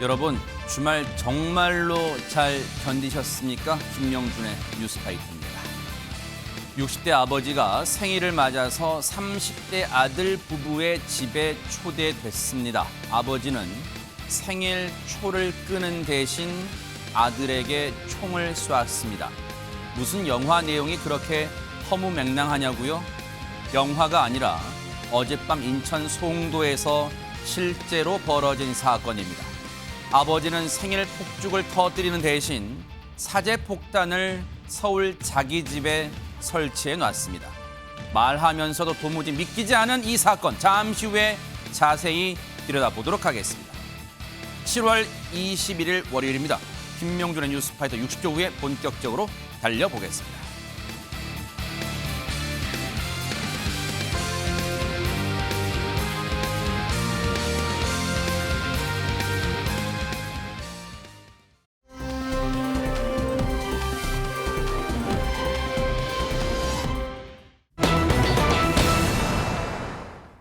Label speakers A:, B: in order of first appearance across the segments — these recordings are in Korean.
A: 여러분 주말 정말로 잘 견디셨습니까? 김명준의 뉴스파이터입니다. 60대 아버지가 생일을 맞아서 30대 아들 부부의 집에 초대됐습니다. 아버지는 생일 초를 끄는 대신 아들에게 총을 쏘았습니다. 무슨 영화 내용이 그렇게 허무맹랑하냐고요? 영화가 아니라 어젯밤 인천 송도에서 실제로 벌어진 사건입니다. 아버지는 생일 폭죽을 터뜨리는 대신 사제 폭탄을 서울 자기 집에 설치해 놨습니다. 말하면서도 도무지 믿기지 않은 이 사건, 잠시 후에 자세히 들여다보도록 하겠습니다. 7월 21일 월요일입니다. 김명준의 뉴스파이터 60조 후에 본격적으로 달려보겠습니다.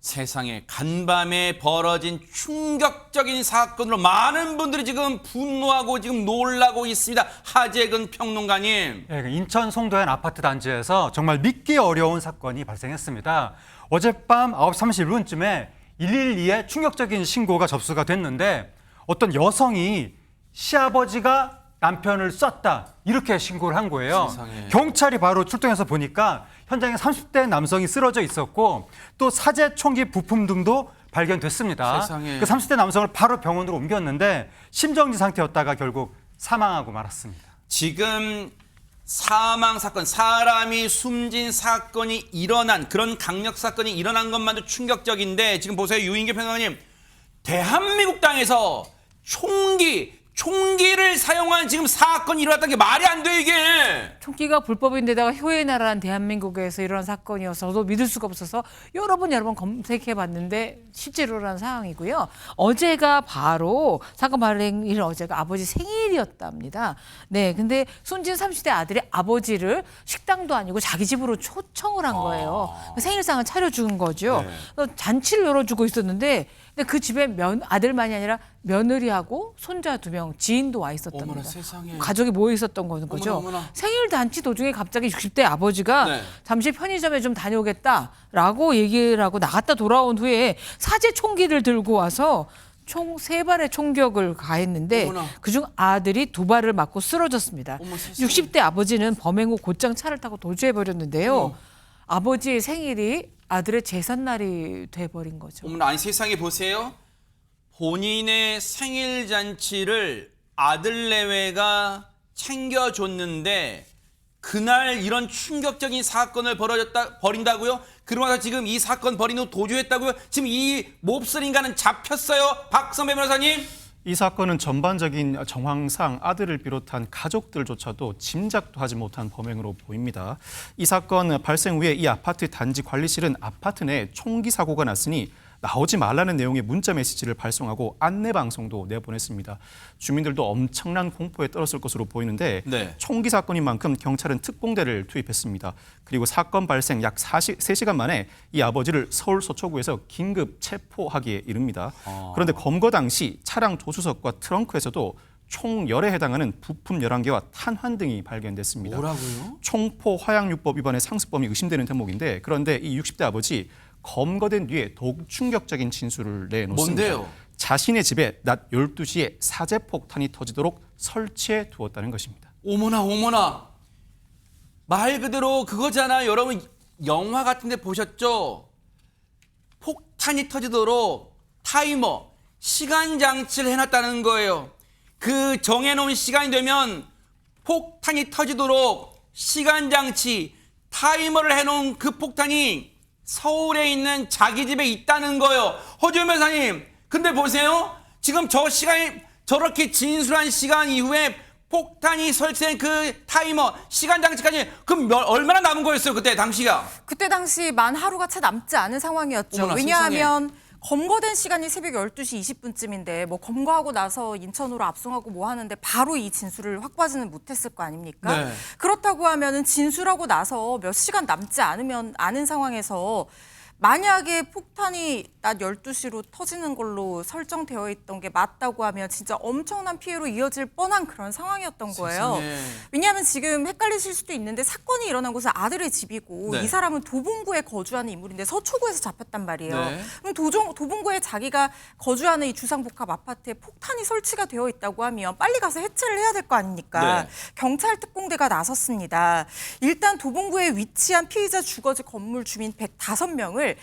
A: 세상에 간밤에 벌어진 충격적인 사건으로 많은 분들이 지금 분노하고 지금 놀라고 있습니다. 하재근 평론가님.
B: 네, 인천 송도의 한 아파트 단지에서 정말 믿기 어려운 사건이 발생했습니다. 어젯밤 9시 31분쯤에 112에 충격적인 신고가 접수가 됐는데 어떤 여성이 시아버지가 남편을 쐈다 이렇게 신고를 한 거예요.
A: 세상에.
B: 경찰이 바로 출동해서 보니까 현장에 30대 남성이 쓰러져 있었고 또 사제 총기 부품 등도 발견됐습니다.
A: 세상에.
B: 그 30대 남성을 바로 병원으로 옮겼는데 심정지 상태였다가 결국 사망하고 말았습니다.
A: 지금 사망 사건, 사람이 숨진 사건이 일어난 그런 강력 사건이 일어난 것만도 충격적인데 지금 보세요. 유인규 평론가님. 대한민국 땅에서 총기를 사용한 지금 사건이 일어났다는 게 말이 안 돼, 이게.
C: 총기가 불법인데다가 효의 나라는 대한민국에서 이런 사건이어서 저도 믿을 수가 없어서 여러 번 검색해봤는데 실제로 일어난 상황이고요. 어제가 바로 사건 발생일 어제가 아버지 생일이었답니다. 네, 근데 숨진 30대 아들이 아버지를 식당도 아니고 자기 집으로 초청을 한 거예요. 생일상을 차려준 거죠.
A: 네.
C: 잔치를 열어주고 있었는데 근데 그 집에 아들만이 아니라 며느리하고 손자 2명, 지인도 와 있었답니다.
A: 어머나, 세상에.
C: 가족이 모여 있었던 거죠.
A: 어머나.
C: 생일 잔치 도중에 갑자기 60대 아버지가
A: 네.
C: 잠시 편의점에 좀 다녀오겠다라고 얘기를 하고 나갔다 돌아온 후에 사제 총기를 들고 와서 총 3발의 총격을 가했는데
A: 어머나.
C: 그중 아들이 2발을 맞고 쓰러졌습니다.
A: 어머, 세상에.
C: 60대 아버지는 범행 후 곧장 차를 타고 도주해버렸는데요. 아버지의 생일이 아들의 제삿날이 돼버린 거죠.
A: 어머나, 아니 세상에 보세요. 본인의 생일 잔치를 아들 내외가 챙겨줬는데 그날 이런 충격적인 사건을 벌인다고요? 그러고 나서 지금 이 사건 벌인 후 도주했다고요? 지금 이 몹쓸 인간은 잡혔어요? 박선배 변호사님?
D: 이 사건은 전반적인 정황상 아들을 비롯한 가족들조차도 짐작도 하지 못한 범행으로 보입니다. 이 사건 발생 후에 이 아파트 단지 관리실은 아파트 내에 총기 사고가 났으니 나오지 말라는 내용의 문자 메시지를 발송하고 안내 방송도 내보냈습니다. 주민들도 엄청난 공포에 떨었을 것으로 보이는데
A: 네.
D: 총기 사건인 만큼 경찰은 특공대를 투입했습니다. 그리고 사건 발생 약 3시간 만에 이 아버지를 서울 서초구에서 긴급 체포하기에 이릅니다. 그런데 검거 당시 차량 조수석과 트렁크에서도 총 열에 해당하는 부품 11개와 탄환 등이 발견됐습니다.
A: 뭐라고요?
D: 총포 화약요법 위반의 상습범이 의심되는 대목인데 그런데 이 60대 아버지 검거된 뒤에 더욱 충격적인 진술을 내놓습니다.
A: 뭔데요?
D: 자신의 집에 낮 12시에 사제폭탄이 터지도록 설치해 두었다는 것입니다.
A: 어머나. 말 그대로 그거잖아요. 여러분 영화 같은 데 보셨죠? 폭탄이 터지도록 타이머, 시간 장치를 해놨다는 거예요. 그 정해놓은 시간이 되면 폭탄이 터지도록 시간 장치, 타이머를 해놓은 그 폭탄이 서울에 있는 자기 집에 있다는 거예요. 허주현 변호사님, 근데 보세요. 지금 저 시간이 저렇게 진술한 시간 이후에 폭탄이 설치된 그 타이머, 시간 장치까지 그럼 얼마나 남은 거였어요, 그때 당시가?
E: 그때 당시 만 하루가 채 남지 않은 상황이었죠.
A: 어머나,
E: 왜냐하면 검거된 시간이 새벽 12시 20분쯤인데 뭐 검거하고 나서 인천으로 압송하고 뭐 하는데 바로 이 진술을 확보하지는 못했을 거 아닙니까?
A: 네.
E: 그렇다고 하면은 진술하고 나서 몇 시간 남지 않은 상황에서 만약에 폭탄이 낮 12시로 터지는 걸로 설정되어 있던 게 맞다고 하면 진짜 엄청난 피해로 이어질 뻔한 그런 상황이었던 거예요.
A: 세상에.
E: 왜냐하면 지금 헷갈리실 수도 있는데 사건이 일어난 곳은 아들의 집이고
A: 네.
E: 이 사람은 도봉구에 거주하는 인물인데 서초구에서 잡혔단 말이에요.
A: 네.
E: 그럼 도봉구에 자기가 거주하는 이 주상복합 아파트에 폭탄이 설치가 되어 있다고 하면 빨리 가서 해체를 해야 될 거 아닙니까?
A: 네.
E: 경찰 특공대가 나섰습니다. 일단 도봉구에 위치한 피의자 주거지 건물 주민 105명을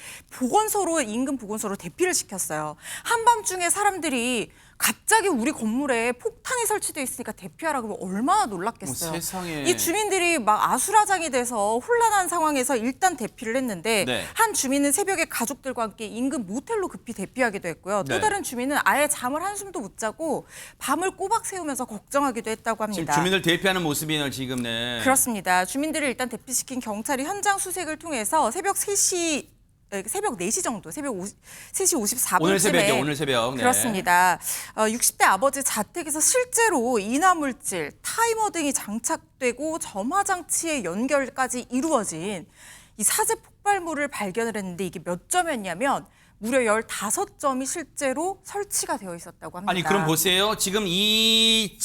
E: 인근 보건소로 대피를 시켰어요. 한밤중에 사람들이 갑자기 우리 건물에 폭탄이 설치되어 있으니까 대피하라 그러면 얼마나 놀랐겠어요.
A: 세상에.
E: 이 주민들이 막 아수라장이 돼서 혼란한 상황에서 일단 대피를 했는데
A: 네.
E: 한 주민은 새벽에 가족들과 함께 인근 모텔로 급히 대피하기도 했고요. 또
A: 네.
E: 다른 주민은 아예 잠을 한숨도 못 자고 밤을 꼬박 새우면서 걱정하기도 했다고
A: 지금
E: 합니다.
A: 주민들 대피하는 모습이네요, 지금. 네.
E: 그렇습니다. 주민들을 일단 대피시킨 경찰이 현장 수색을 통해서 새벽 4시 정도, 새벽 3시 54분쯤에
A: 오늘 새벽. 네.
E: 그렇습니다. 60대 아버지 자택에서 실제로 인화물질, 타이머 등이 장착되고 점화 장치의 연결까지 이루어진 이 사제 폭발물을 발견을 했는데 이게 몇 점이었냐면 무려 15점이 실제로 설치가 되어 있었다고 합니다.
A: 아니 그럼 보세요. 지금 이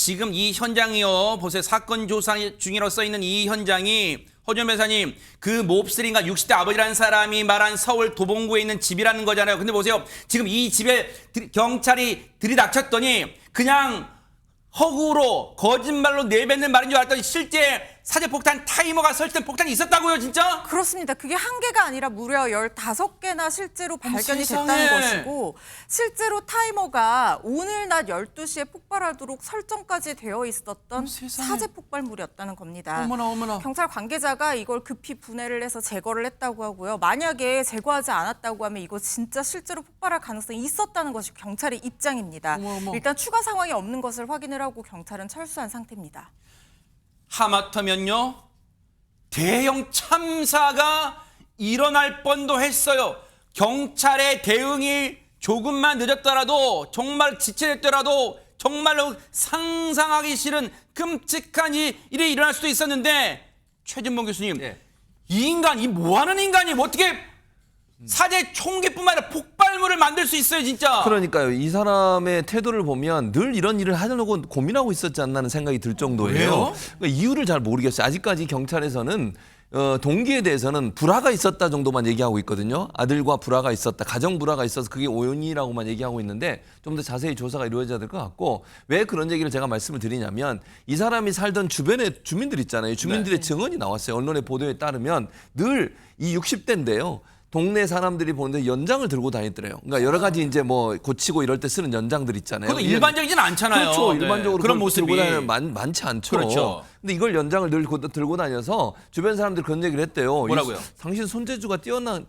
A: 현장이요. 보세요. 사건 조사 중이라고 써 있는 이 현장이 허준 변호사님 그 몹쓸인가 60대 아버지라는 사람이 말한 서울 도봉구에 있는 집이라는 거잖아요. 근데 보세요. 지금 이 집에 경찰이 들이닥쳤더니 그냥 허구로 거짓말로 내뱉는 말인 줄 알았더니 실제 사제폭탄 타이머가 설치된 폭탄이 있었다고요, 진짜?
E: 그렇습니다. 그게 한 개가 아니라 무려 15개나 실제로 발견이
A: 세상에.
E: 됐다는 것이고 실제로 타이머가 오늘 낮 12시에 폭발하도록 설정까지 되어 있었던
A: 세상에.
E: 사제 폭발물이었다는 겁니다.
A: 어머나.
E: 경찰 관계자가 이걸 급히 분해를 해서 제거를 했다고 하고요. 만약에 제거하지 않았다고 하면 이거 진짜 실제로 폭발할 가능성이 있었다는 것이 경찰의 입장입니다.
A: 어머.
E: 일단 추가 상황이 없는 것을 확인을 하고 경찰은 철수한 상태입니다.
A: 하마터면요. 대형 참사가 일어날 뻔도 했어요. 경찰의 대응이 조금만 늦었더라도 정말 지체됐더라도 정말로 상상하기 싫은 끔찍한 일이 일어날 수도 있었는데 최진봉 교수님 이 인간 이 뭐하는 인간이 어떻게 사제 총기뿐만 아니라 폭발물을 만들 수 있어요 진짜.
F: 그러니까요. 이 사람의 태도를 보면 늘 이런 일을 하려고 고민하고 있었지 않나는 생각이 들 정도예요.
A: 왜요?
F: 그러니까 이유를 잘 모르겠어요. 아직까지 경찰에서는 동기에 대해서는 불화가 있었다 정도만 얘기하고 있거든요. 아들과 불화가 있었다, 가정 불화가 있어서 그게 오연이라고만 얘기하고 있는데 좀 더 자세히 조사가 이루어져야 될 것 같고 왜 그런 얘기를 제가 말씀을 드리냐면 이 사람이 살던 주변에 주민들 있잖아요. 주민들의 증언이 나왔어요. 언론의 보도에 따르면 늘 이 60대인데요. 동네 사람들이 보는데 연장을 들고 다니더래요. 그러니까 여러 가지 이제 뭐 고치고 이럴 때 쓰는 연장들 있잖아요.
A: 그것도 일반적이진 않잖아요.
F: 그렇죠.
A: 네.
F: 일반적으로
A: 그런
F: 그걸
A: 모습이
F: 들고 다니는 많지 않죠.
A: 그렇죠.
F: 근데 이걸 연장을 들고 다녀서 주변 사람들이 그런 얘기를 했대요.
A: 뭐라고요?
F: 당신 손재주가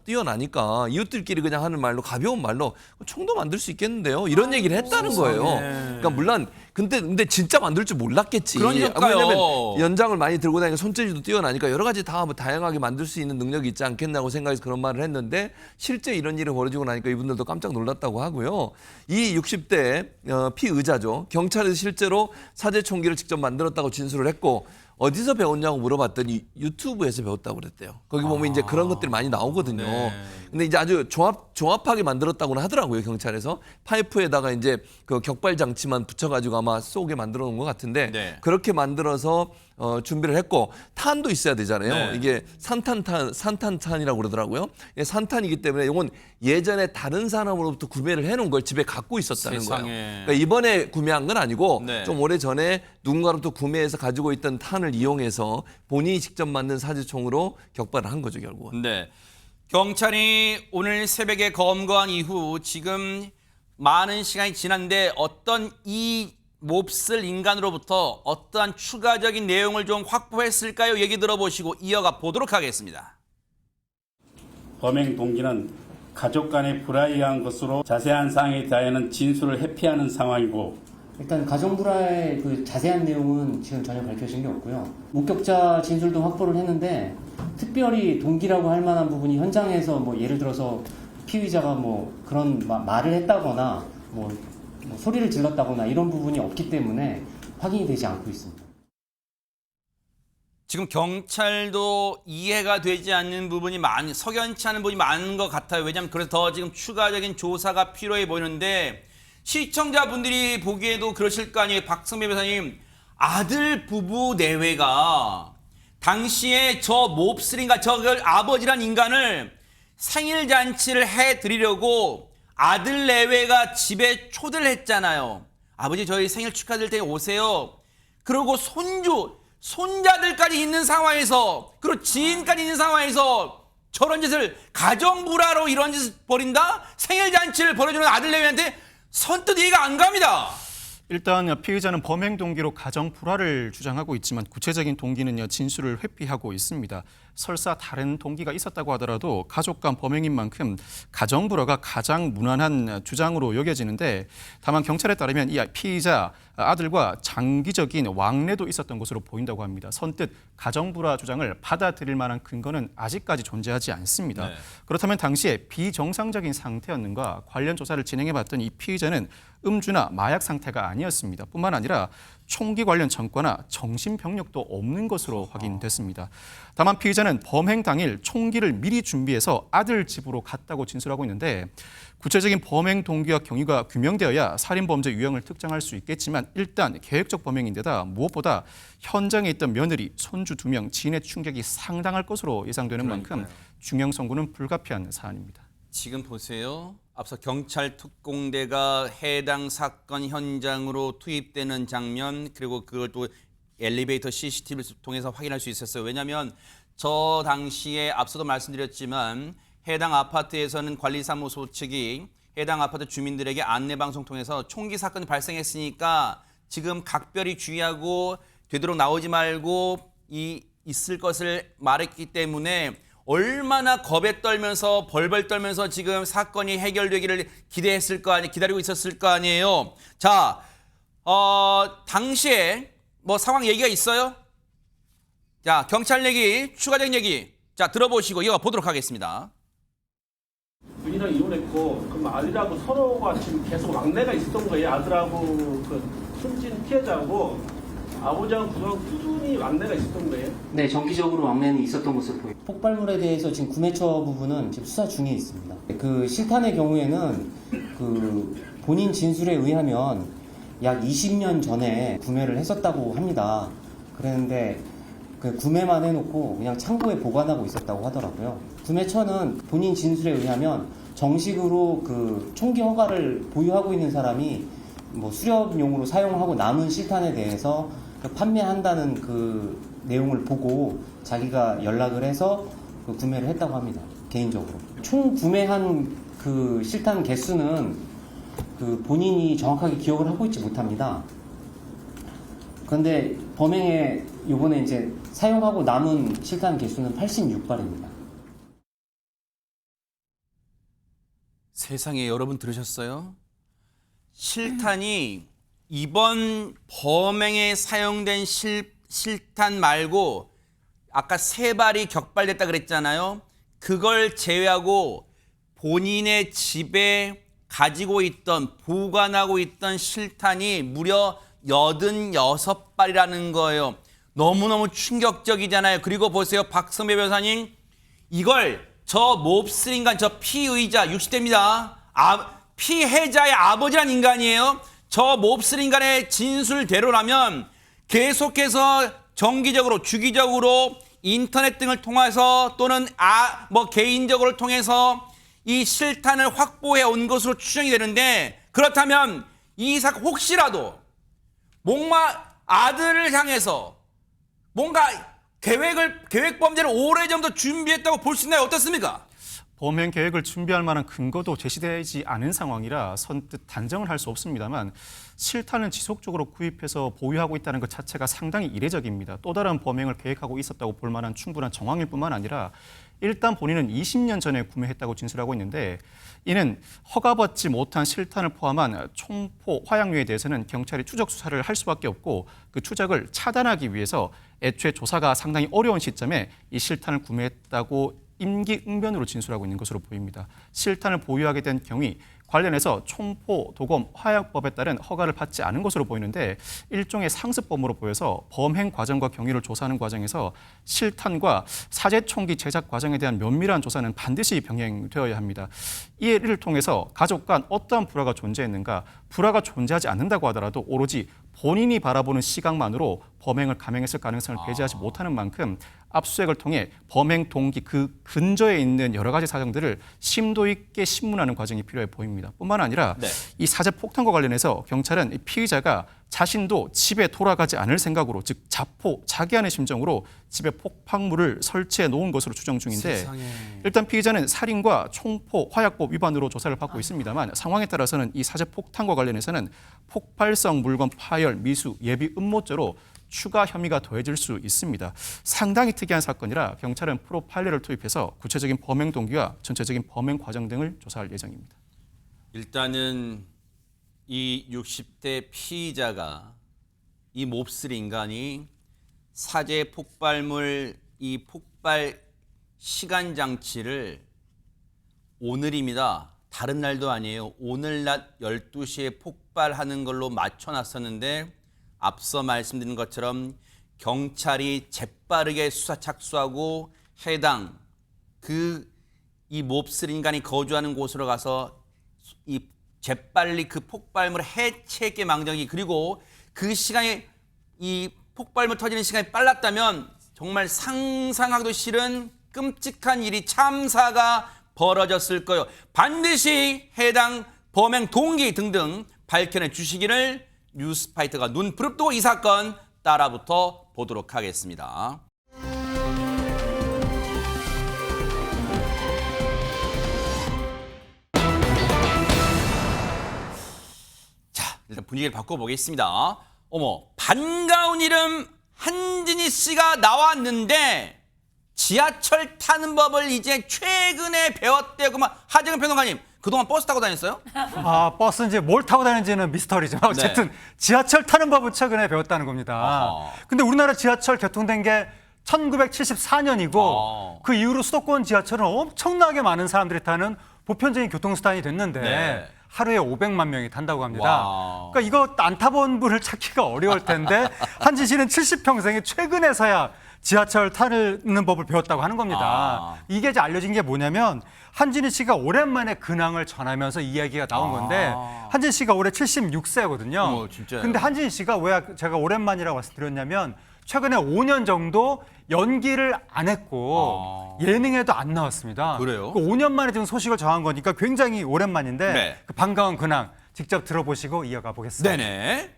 F: 뛰어나니까 이웃들끼리 그냥 하는 말로 가벼운 말로 총도 만들 수 있겠는데요. 이런 얘기를 했다는 거예요. 그러니까 물론 근데 진짜 만들 줄 몰랐겠지.
A: 그러니까요.
F: 왜냐면 연장을 많이 들고 다니니까 손재주도 뛰어나니까 여러 가지 다 뭐 다양하게 만들 수 있는 능력이 있지 않겠냐고 생각해서 그런 말을 했는데 실제 이런 일이 벌어지고 나니까 이분들도 깜짝 놀랐다고 하고요. 이 60대 피의자죠. 경찰에서 실제로 사제 총기를 직접 만들었다고 진술을 했고 어디서 배웠냐고 물어봤더니 유튜브에서 배웠다고 그랬대요. 거기 보면 이제 그런 것들이 많이 나오거든요.
A: 네.
F: 근데 이제 아주 조합하게 만들었다고는 하더라고요, 경찰에서. 파이프에다가 이제 그 격발 장치만 붙여가지고 아마 쏘게 만들어 놓은 것 같은데
A: 네.
F: 그렇게 만들어서 준비를 했고 탄도 있어야 되잖아요.
A: 네.
F: 이게 산탄탄이라고 그러더라고요. 이게 산탄이기 때문에 이건 예전에 다른 사람으로부터 구매를 해놓은 걸 집에 갖고 있었다는
A: 세상에.
F: 거예요. 그러니까 이번에 구매한 건 아니고
A: 네.
F: 좀 오래 전에 누군가로부터 구매해서 가지고 있던 탄을 이용해서 본인이 직접 만든 사제총으로 격발을 한 거죠, 결국은.
A: 네. 경찰이 오늘 새벽에 검거한 이후 지금 많은 시간이 지났는데 어떤 이 몹쓸 인간으로부터 어떠한 추가적인 내용을 좀 확보했을까요? 얘기 들어보시고 이어가 보도록 하겠습니다.
G: 범행 동기는 가족 간의 불화에 의한 것으로 자세한 사항에 대하여는 진술을 회피하는 상황이고
H: 일단 가정불화의 그 자세한 내용은 지금 전혀 밝혀진 게 없고요. 목격자 진술도 확보를 했는데 특별히 동기라고 할 만한 부분이 현장에서 뭐 예를 들어서 피의자가 뭐 그런 말을 했다거나 뭐 소리를 질렀다거나 이런 부분이 없기 때문에 확인이 되지 않고 있습니다.
A: 지금 경찰도 이해가 되지 않는 부분이 석연치 않은 부분이 많은 것 같아요. 왜냐하면 그래서 더 지금 추가적인 조사가 필요해 보이는데 시청자분들이 보기에도 그러실 거 아니에요. 박성배 변호사님, 아들 부부 내외가 당시에 저 몹쓸인가 저걸 아버지란 인간을 생일 잔치를 해드리려고 아들 내외가 집에 초대를 했잖아요. 아버지 저희 생일 축하드릴 테니 오세요. 그리고 손자들까지 있는 상황에서, 그리고 지인까지 있는 상황에서 저런 짓을, 가정불화로 이런 짓을 벌인다? 생일 잔치를 벌여주는 아들 내외한테 선뜻 이해가 안 갑니다.
D: 일단 피의자는 범행 동기로 가정 불화를 주장하고 있지만 구체적인 동기는요, 진술을 회피하고 있습니다. 설사 다른 동기가 있었다고 하더라도 가족 간 범행인 만큼 가정 불화가 가장 무난한 주장으로 여겨지는데, 다만 경찰에 따르면 이 피의자 아들과 장기적인 왕래도 있었던 것으로 보인다고 합니다. 선뜻 가정 불화 주장을 받아들일 만한 근거는 아직까지 존재하지 않습니다.
A: 네.
D: 그렇다면 당시에 비정상적인 상태였는가 관련 조사를 진행해봤던 이 피의자는 음주나 마약 상태가 아니었습니다. 뿐만 아니라 총기 관련 전과나 정신병력도 없는 것으로 확인됐습니다. 다만 피의자는 범행 당일 총기를 미리 준비해서 아들 집으로 갔다고 진술하고 있는데, 구체적인 범행 동기와 경위가 규명되어야 살인범죄 유형을 특정할 수 있겠지만 일단 계획적 범행인데다 무엇보다 현장에 있던 며느리, 손주 2명, 지인의 충격이 상당할 것으로 예상되는 만큼 중형 선고는 불가피한 사안입니다.
A: 지금 보세요. 앞서 경찰 특공대가 해당 사건 현장으로 투입되는 장면, 그리고 그걸 또 엘리베이터 CCTV를 통해서 확인할 수 있었어요. 왜냐하면 저 당시에 앞서도 말씀드렸지만 해당 아파트에서는 관리사무소 측이 해당 아파트 주민들에게 안내방송 통해서 총기 사건이 발생했으니까 지금 각별히 주의하고 되도록 나오지 말고 있을 것을 말했기 때문에 얼마나 겁에 떨면서 벌벌 떨면서 지금 사건이 해결되기를 기다리고 있었을 거 아니에요. 자, 당시에 뭐 상황 얘기가 있어요? 자, 경찰 얘기, 추가적인 얘기. 자, 들어보시고 이거 보도록 하겠습니다.
I: 부인이랑 이혼했고, 그럼 아들하고 서로가 지금 계속 왕래가 있었던 거예요. 아들하고 그 숨진 피해자하고 아버지하고 그동안 꾸준히 왕래가 있었던 거예요.
H: 네, 정기적으로 왕래는 있었던 것으로 보입니다. 폭발물에 대해서 지금 구매처 부분은 지금 수사 중에 있습니다. 그 실탄의 경우에는 그 본인 진술에 의하면 약 20년 전에 구매를 했었다고 합니다. 그랬는데 그 구매만 해놓고 그냥 창고에 보관하고 있었다고 하더라고요. 구매처는 본인 진술에 의하면 정식으로 그 총기 허가를 보유하고 있는 사람이 뭐 수렵용으로 사용하고 남은 실탄에 대해서 판매한다는 그 내용을 보고 자기가 연락을 해서 그 구매를 했다고 합니다. 개인적으로. 총 구매한 그 실탄 개수는 그 본인이 정확하게 기억을 하고 있지 못합니다. 그런데 범행에 요번에 이제 사용하고 남은 실탄 개수는 86발입니다.
A: 세상에, 여러분 들으셨어요? 실탄이 이번 범행에 사용된 실탄 말고 아까 3발이 격발됐다 그랬잖아요. 그걸 제외하고 본인의 집에 가지고 있던, 보관하고 있던 실탄이 무려 86발이라는 거예요. 너무너무 충격적이잖아요. 그리고 보세요, 박성배 변호사님, 이걸 저 몹쓸 인간, 저 피의자 60대입니다. 피해자의 아버지란 인간이에요. 저 몹쓸 인간의 진술대로라면 계속해서 정기적으로, 주기적으로 인터넷 등을 통해서 또는 개인적으로 통해서 이 실탄을 확보해 온 것으로 추정이 되는데, 그렇다면 이 사건 혹시라도 뭔가 아들을 향해서 뭔가 계획 범죄를 오래전부터 준비했다고 볼 수 있나요? 어떻습니까?
D: 범행 계획을 준비할 만한 근거도 제시되지 않은 상황이라 선뜻 단정을 할 수 없습니다만, 실탄을 지속적으로 구입해서 보유하고 있다는 것 자체가 상당히 이례적입니다. 또 다른 범행을 계획하고 있었다고 볼 만한 충분한 정황일 뿐만 아니라 일단 본인은 20년 전에 구매했다고 진술하고 있는데, 이는 허가받지 못한 실탄을 포함한 총포, 화약류에 대해서는 경찰이 추적 수사를 할 수밖에 없고, 그 추적을 차단하기 위해서 애초에 조사가 상당히 어려운 시점에 이 실탄을 구매했다고 임기응변으로 진술하고 있는 것으로 보입니다. 실탄을 보유하게 된 경위, 관련해서 총포, 도검, 화약법에 따른 허가를 받지 않은 것으로 보이는데 일종의 상습범으로 보여서 범행 과정과 경위를 조사하는 과정에서 실탄과 사제 총기 제작 과정에 대한 면밀한 조사는 반드시 병행되어야 합니다. 이를 통해서 가족 간 어떠한 불화가 존재했는가, 불화가 존재하지 않는다고 하더라도 오로지 본인이 바라보는 시각만으로 범행을 감행했을 가능성을 배제하지 못하는 만큼 압수수색을 통해 범행 동기 그 근저에 있는 여러 가지 사정들을 심도 있게 신문하는 과정이 필요해 보입니다. 뿐만 아니라
A: 네.
D: 이 사제 폭탄과 관련해서 경찰은 이 피의자가 자신도 집에 돌아가지 않을 생각으로, 즉 자포, 자기안의 심정으로 집에 폭발물을 설치해 놓은 것으로 추정 중인데 일단 피의자는 살인과 총포, 화약법 위반으로 조사를 받고 있습니다만 상황에 따라서는 이 사제 폭탄과 관련해서는 폭발성 물건 파열, 미수, 예비 음모죄로 추가 혐의가 더해질 수 있습니다. 상당히 특이한 사건이라 경찰은 프로파일러를 투입해서 구체적인 범행 동기와 전체적인 범행 과정 등을 조사할 예정입니다.
A: 일단은 이 60대 피의자가 이 몹쓸 인간이 사제 폭발물 이 폭발 시간 장치를 오늘입니다. 다른 날도 아니에요. 오늘 낮 12시에 폭발하는 걸로 맞춰놨었는데 앞서 말씀드린 것처럼 경찰이 재빠르게 수사 착수하고 해당 이 몹쓸 인간이 거주하는 곳으로 가서 이 재빨리 그 폭발물을 해체하게 망정이, 그리고 그 시간이 이 폭발물 터지는 시간이 빨랐다면 정말 상상하기도 싫은 끔찍한 일이, 참사가 벌어졌을 거예요. 반드시 해당 범행 동기 등등 밝혀내 주시기를 뉴스파이터가 눈 부릅뜨고 이 사건 따라붙어 보도록 하겠습니다. 자, 일단 분위기를 바꿔보겠습니다. 어머, 반가운 이름 한진희 씨가 나왔는데 지하철 타는 법을 이제 최근에 배웠대구만. 하정은 평론가님, 그동안 버스 타고 다녔어요?
B: 버스인지 뭘 타고 다니는지는 미스터리지만 어쨌든 지하철 타는 법을 최근에 배웠다는 겁니다.
A: 아하.
B: 근데 우리나라 지하철 개통된 게 1974년이고 그 이후로 수도권 지하철은 엄청나게 많은 사람들이 타는 보편적인 교통수단이 됐는데
A: 네.
B: 하루에 500만 명이 탄다고 합니다.
A: 와우.
B: 그러니까 이거 안 타본 분을 찾기가 어려울 텐데 한진 씨는 70평생에 최근에서야 지하철 타는 법을 배웠다고 하는 겁니다. 이게 이제 알려진 게 뭐냐면 한진희 씨가 오랜만에 근황을 전하면서 이야기가 나온 건데 한진 씨가 올해 76세거든요.
A: 어머, 진짜요?
B: 근데 한진 씨가 왜 제가 오랜만이라고 말씀드렸냐면 최근에 5년 정도 연기를 안 했고 예능에도 안 나왔습니다.
A: 그래요?
B: 5년 만에 지금 소식을 전한 거니까 굉장히 오랜만인데
A: 네.
B: 그 반가운 근황 직접 들어보시고 이어가 보겠습니다.
A: 네네.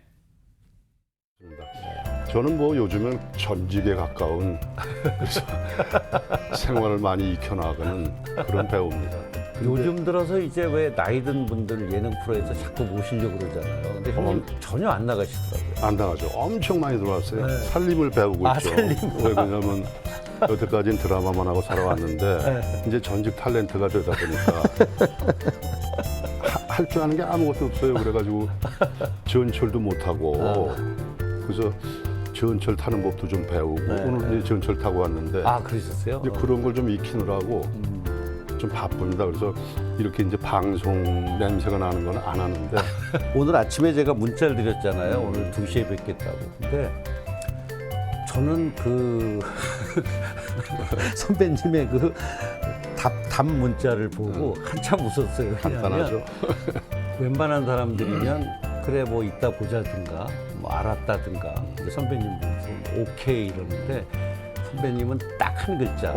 J: 저는 뭐 요즘은 전직에 가까운 그래서 생활을 많이 익혀나가는 그런 배우입니다.
K: 요즘 들어서 이제 왜 나이 든 분들 예능 프로에서 자꾸 모시려고 그러잖아요. 근데 형님 전혀 안 나가시더라고요.
J: 안 나가죠. 엄청 많이 들어왔어요. 살림을 배우고 있죠. 왜 그러냐면 여태까지는 드라마만 하고 살아왔는데 이제 전직 탤런트가 되다 보니까 할 줄 아는 게 아무것도 없어요. 그래가지고 지원철도 못하고 그래서 지하철 타는 법도 좀 배우고 오늘 이제 지하철 타고 왔는데
K: 그러셨어요?
J: 이제 그런 걸 좀 익히느라고 좀 바쁩니다. 그래서 이렇게 이제 방송 냄새가 나는 건 안 하는데
K: 오늘 아침에 제가 문자를 드렸잖아요. 오늘 2시에 뵙겠다고. 근데 저는 그 선배님의 그 답 문자를 보고 한참 웃었어요.
J: 간단하죠.
K: 웬만한 사람들이면 그래 뭐 이따 보자든가 뭐 알았다든가 근데 선배님 보면서 오케이 이러는데 선배님은 딱 한 글자.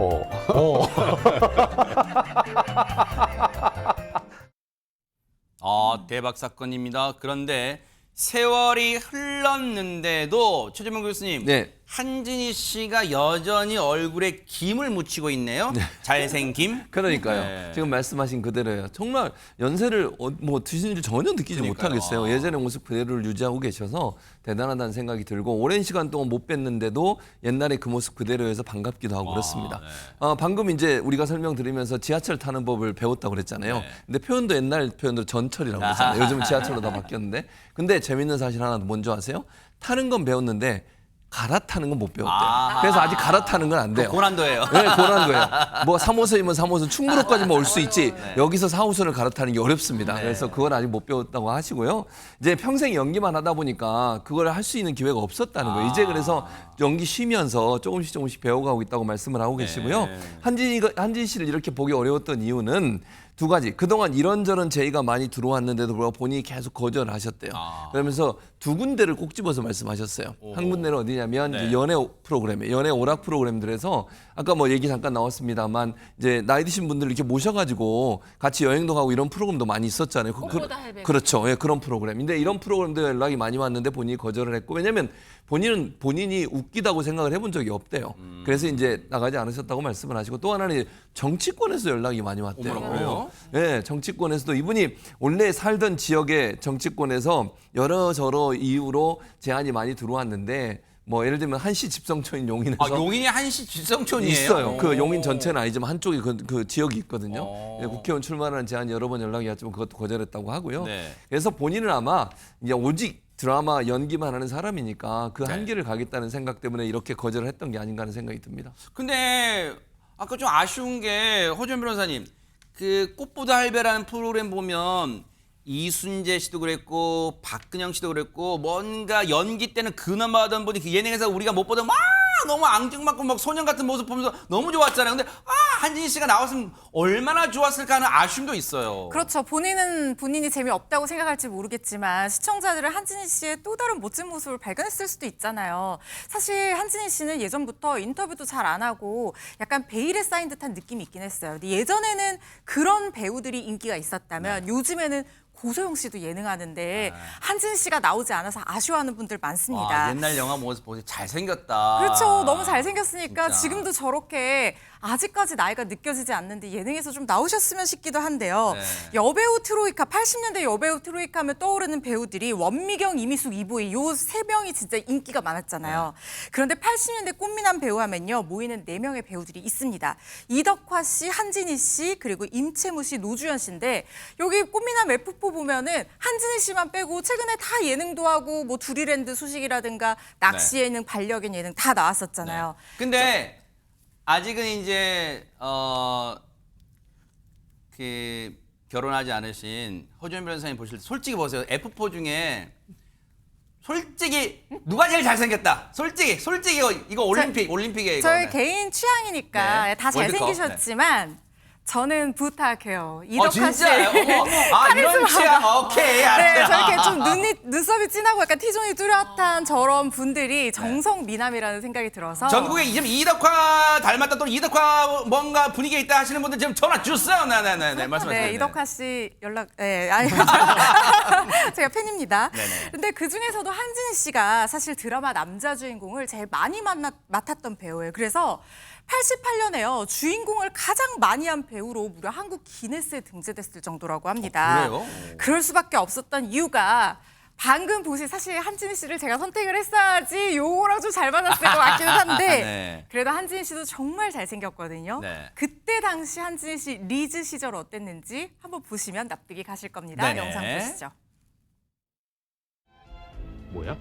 A: 대박 사건입니다. 그런데 세월이 흘렀는데도 최재명 교수님,
F: 네.
A: 한진희 씨가 여전히 얼굴에 김을 묻히고 있네요. 잘생김.
F: 그러니까요.
A: 네.
F: 지금 말씀하신 그대로예요. 정말 연세를 뭐 드시는지 전혀 느끼지
A: 그러니까요.
F: 못하겠어요. 예전의 모습 그대로를 유지하고 계셔서 대단하다는 생각이 들고 오랜 시간 동안 못 뵀는데도 옛날에 그 모습 그대로여서 반갑기도 하고 그렇습니다.
A: 네.
F: 방금 이제 우리가 설명드리면서 지하철 타는 법을 배웠다고 그랬잖아요.
A: 네.
F: 근데 표현도 옛날 표현으로 전철이라고 했잖아요. 요즘은 지하철로 다 바뀌었는데. 근데 재밌는 사실 하나 뭔지 아세요? 타는 건 배웠는데 갈아타는 건 못 배웠대요.
A: 아.
F: 그래서 아직 갈아타는 건 안 돼요.
A: 고난도예요.
F: 네, 고난도예요. 뭐 3호선이면 3호선 충무로까지만 올 수 있지
A: 네.
F: 여기서 4호선을 갈아타는 게 어렵습니다.
A: 네.
F: 그래서 그걸 아직 못 배웠다고 하시고요. 이제 평생 연기만 하다 보니까 그걸 할 수 있는 기회가 없었다는 거예요. 이제 그래서 연기 쉬면서 조금씩 배워가고 있다고 말씀을 하고 계시고요.
A: 네.
F: 한진 씨를 이렇게 보기 어려웠던 이유는 두 가지. 그동안 이런저런 제의가 많이 들어왔는데도 불구하고 본인이 계속 거절을 하셨대요. 그러면서 두 군데를 꼭 집어서 말씀하셨어요. 한 군데는 어디냐면
A: 네.
F: 이제 연애 프로그램에 연애 오락 프로그램들에서 아까 뭐 얘기 잠깐 나왔습니다만 이제 나이 드신 분들 이렇게 모셔가지고 같이 여행도 가고 이런 프로그램도 많이 있었잖아요.
C: 꽃보다 할배.
F: 그렇죠. 예, 그런 프로그램인데 이런 프로그램도 연락이 많이 왔는데 본인이 거절을 했고 왜냐면 본인이 웃기다고 생각을 해본 적이 없대요. 그래서 이제 나가지 않으셨다고 말씀을 하시고 또 하나는 정치권에서 연락이 많이 왔대요.
A: 어머나, 그래요?
F: 네, 정치권에서도 이분이 원래 살던 지역의 정치권에서 여러저러 이유로 제안이 많이 들어왔는데 뭐 예를 들면 한시 집성촌인 용인에서
A: 아, 용인이 한시 집성촌이에요?
F: 있어요. 그 용인
A: 오.
F: 전체는 아니지만 한쪽에 그 지역이 있거든요.
A: 오.
F: 네, 국회의원 출마하는 제안이 여러 번 연락이 왔지만 그것도 거절했다고 하고요.
A: 네.
F: 그래서 본인은 아마 이제 오직 드라마 연기만 하는 사람이니까 그
A: 네.
F: 한계를 가겠다는 생각 때문에 이렇게 거절을 했던 게 아닌가 하는 생각이 듭니다.
A: 근데 아까 좀 아쉬운 게 허준 변호사님 그 꽃보다 할배라는 프로그램 보면 이순재 씨도 그랬고 박근영 씨도 그랬고 뭔가 연기 때는 그나마 하던 분이 그 예능에서 우리가 못 보던 막 너무 앙증맞고 막 소년 같은 모습 보면서 너무 좋았잖아요. 근데 한진희 씨가 나왔으면 얼마나 좋았을까 하는 아쉬움도 있어요.
E: 그렇죠. 본인이 재미없다고 생각할지 모르겠지만 시청자들은 한진희 씨의 또 다른 멋진 모습을 발견했을 수도 있잖아요. 사실 한진희 씨는 예전부터 인터뷰도 잘 안 하고 약간 베일에 쌓인 듯한 느낌이 있긴 했어요. 근데 예전에는 그런 배우들이 인기가 있었다면 요즘에는 고소영 씨도 예능하는데 한진희 씨가 나오지 않아서 아쉬워하는 분들 많습니다.
A: 와, 옛날 영화 모습 보세요. 잘생겼다.
E: 그렇죠. 너무 잘생겼으니까
A: 진짜.
E: 지금도 저렇게 아직까지 나이가 느껴지지 않는데 예능에서 좀 나오셨으면 싶기도 한데요.
A: 네.
E: 여배우 트로이카, 80년대 여배우 트로이카 하면 떠오르는 배우들이 원미경, 이미숙, 이보희 요 세 명이 진짜 인기가 많았잖아요. 그런데 80년대 꽃미남 배우 하면요. 모이는 4명의 배우들이 있습니다. 이덕화 씨, 한진희 씨, 그리고 임채무 씨, 노주현 씨인데 여기 꽃미남 F4 보면은 한진희 씨만 빼고 최근에 다 예능도 하고 뭐 두리랜드 소식이라든가 낚시 예능, 반려견 예능 다 나왔었잖아요.
A: 근데 아직은 이제 그 결혼하지 않으신 허준 변호사님 보실 때 솔직히 보세요. F4 중에 솔직히 누가 제일 잘생겼다. 솔직히 이거 올림픽이에요.
E: 저희
A: 이거는.
E: 개인 취향이니까
A: 네.
E: 다
A: 월드컵,
E: 잘생기셨지만 저는 부탁해요. 이덕화 씨.
A: 진짜요? 이런 취향 오케이.
E: 네,
A: 알았어요.
E: 저렇게 좀 눈썹이 진하고 약간 T존이 뚜렷한 저런 분들이 정성 미남이라는 생각이 들어서
A: 전국에 지금 이덕화 닮았다 또는 이덕화 뭔가 분위기에 있다 하시는 분들 지금 전화 주세요. 네, 말씀하세요.
E: 네, 이덕화 씨 연락, 아니, 제가 팬입니다.
A: 네네.
E: 근데 그 중에서도 한진희 씨가 사실 드라마 남자 주인공을 제일 많이 맡았던 배우예요. 그래서 88년에요. 주인공을 가장 많이 한 배우로 무려 한국 기네스에 등재됐을 정도라고 합니다.
A: 그래요?
E: 그럴 수밖에 없었던 이유가 방금 보신 사실 한진희 씨를 제가 선택을 했어야지 요거랑 좀 잘 맞았을 것 같기는 한데
A: 네.
E: 그래도 한진희 씨도 정말 잘생겼거든요.
A: 네.
E: 그때 당시 한진희 씨 리즈 시절 어땠는지 한번 보시면 납득이 가실 겁니다.
A: 네네.
E: 영상 보시죠.
L: 뭐야?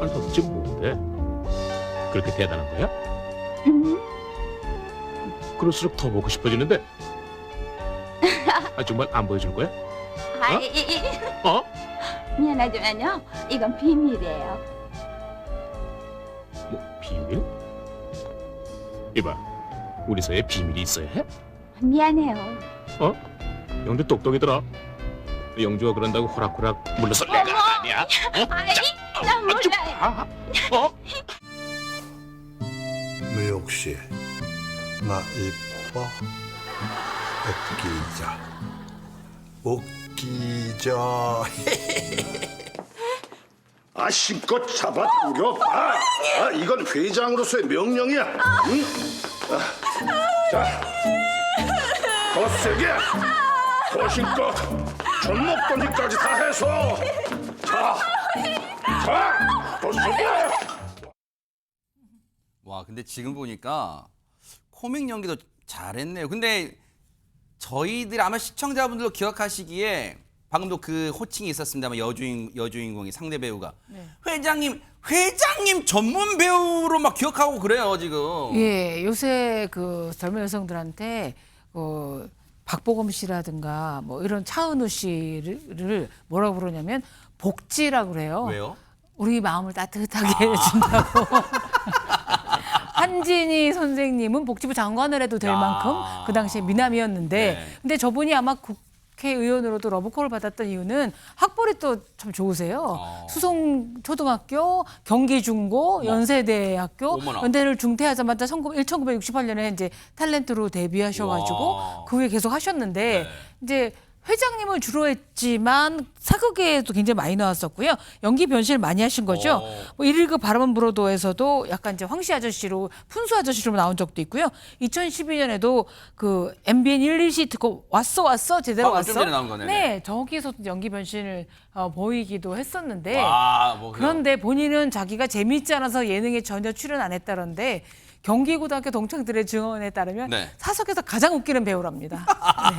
L: 아니 도대체 뭔데? 그렇게 대단한 거야? 그럴수록 더 보고 싶어지는데. 아 정말 안 보여줄 거야? 어?
M: 미안하지만요, 이건 비밀이에요.
L: 뭐 비밀? 이봐, 우리 사이에 비밀이 있어야 해?
M: 미안해요.
L: 어? 영주 똑똑이더라. 영주가 그런다고 호락호락 물러설 내가 아니야. 어?
M: 아이, 난
L: 좀
M: 몰라요.
L: 봐. 어?
J: 너 역시 나 이뻐. 웃기자.
N: 실컷 잡아당겨봐. 이건 회장으로서의 명령이야. 응? 자, 더 세게, 더 힘껏, 손목 던지까지 다 해서. 자, 더 세게.
A: 와, 근데 지금 보니까 코믹 연기도 잘했네요. 근데 저희들 아마 시청자분들도 기억하시기에 방금도 그 호칭이 있었습니다만 여주인공이 상대 배우가
C: 네.
A: 회장님 전문 배우로 막 기억하고 그래요 지금.
C: 예, 요새 그 젊은 여성들한테 박보검 씨라든가 뭐 이런 차은우 씨를 뭐라고 부르냐면 복지라고 그래요.
A: 왜요?
C: 우리 마음을 따뜻하게 해준다고. 한진희 선생님은 복지부 장관을 해도 될 만큼 그 당시에 미남이었는데
A: 네.
C: 근데 저분이 아마 국회의원으로도 러브콜을 받았던 이유는 학벌이 또 참 좋으세요. 수송초등학교, 경기중고, 연세대학교,
A: 어머나.
C: 연대를 중퇴하자마자 1968년에 이제 탤런트로 데뷔하셔가지고
A: 와.
C: 그 후에 계속 하셨는데
A: 네.
C: 이제 회장님을 주로 했지만 사극에도 굉장히 많이 나왔었고요. 연기 변신을 많이 하신 거죠. 뭐 119 바람은 불어도에서도 약간 이제 황씨 아저씨로 푼수 아저씨로 나온 적도 있고요. 2012년에도 그 MBN 112 듣고 왔어 제대로
A: 좀
C: 왔어.
A: 전에 나온 거네.
C: 네, 저기서 연기 변신을 보이기도 했었는데
A: 와, 뭐
C: 그런데 본인은 자기가 재미있지 않아서 예능에 전혀 출연 안 했다는데 경기고등학교 동창들의 증언에 따르면
A: 네.
C: 사석에서 가장 웃기는 배우랍니다. 네.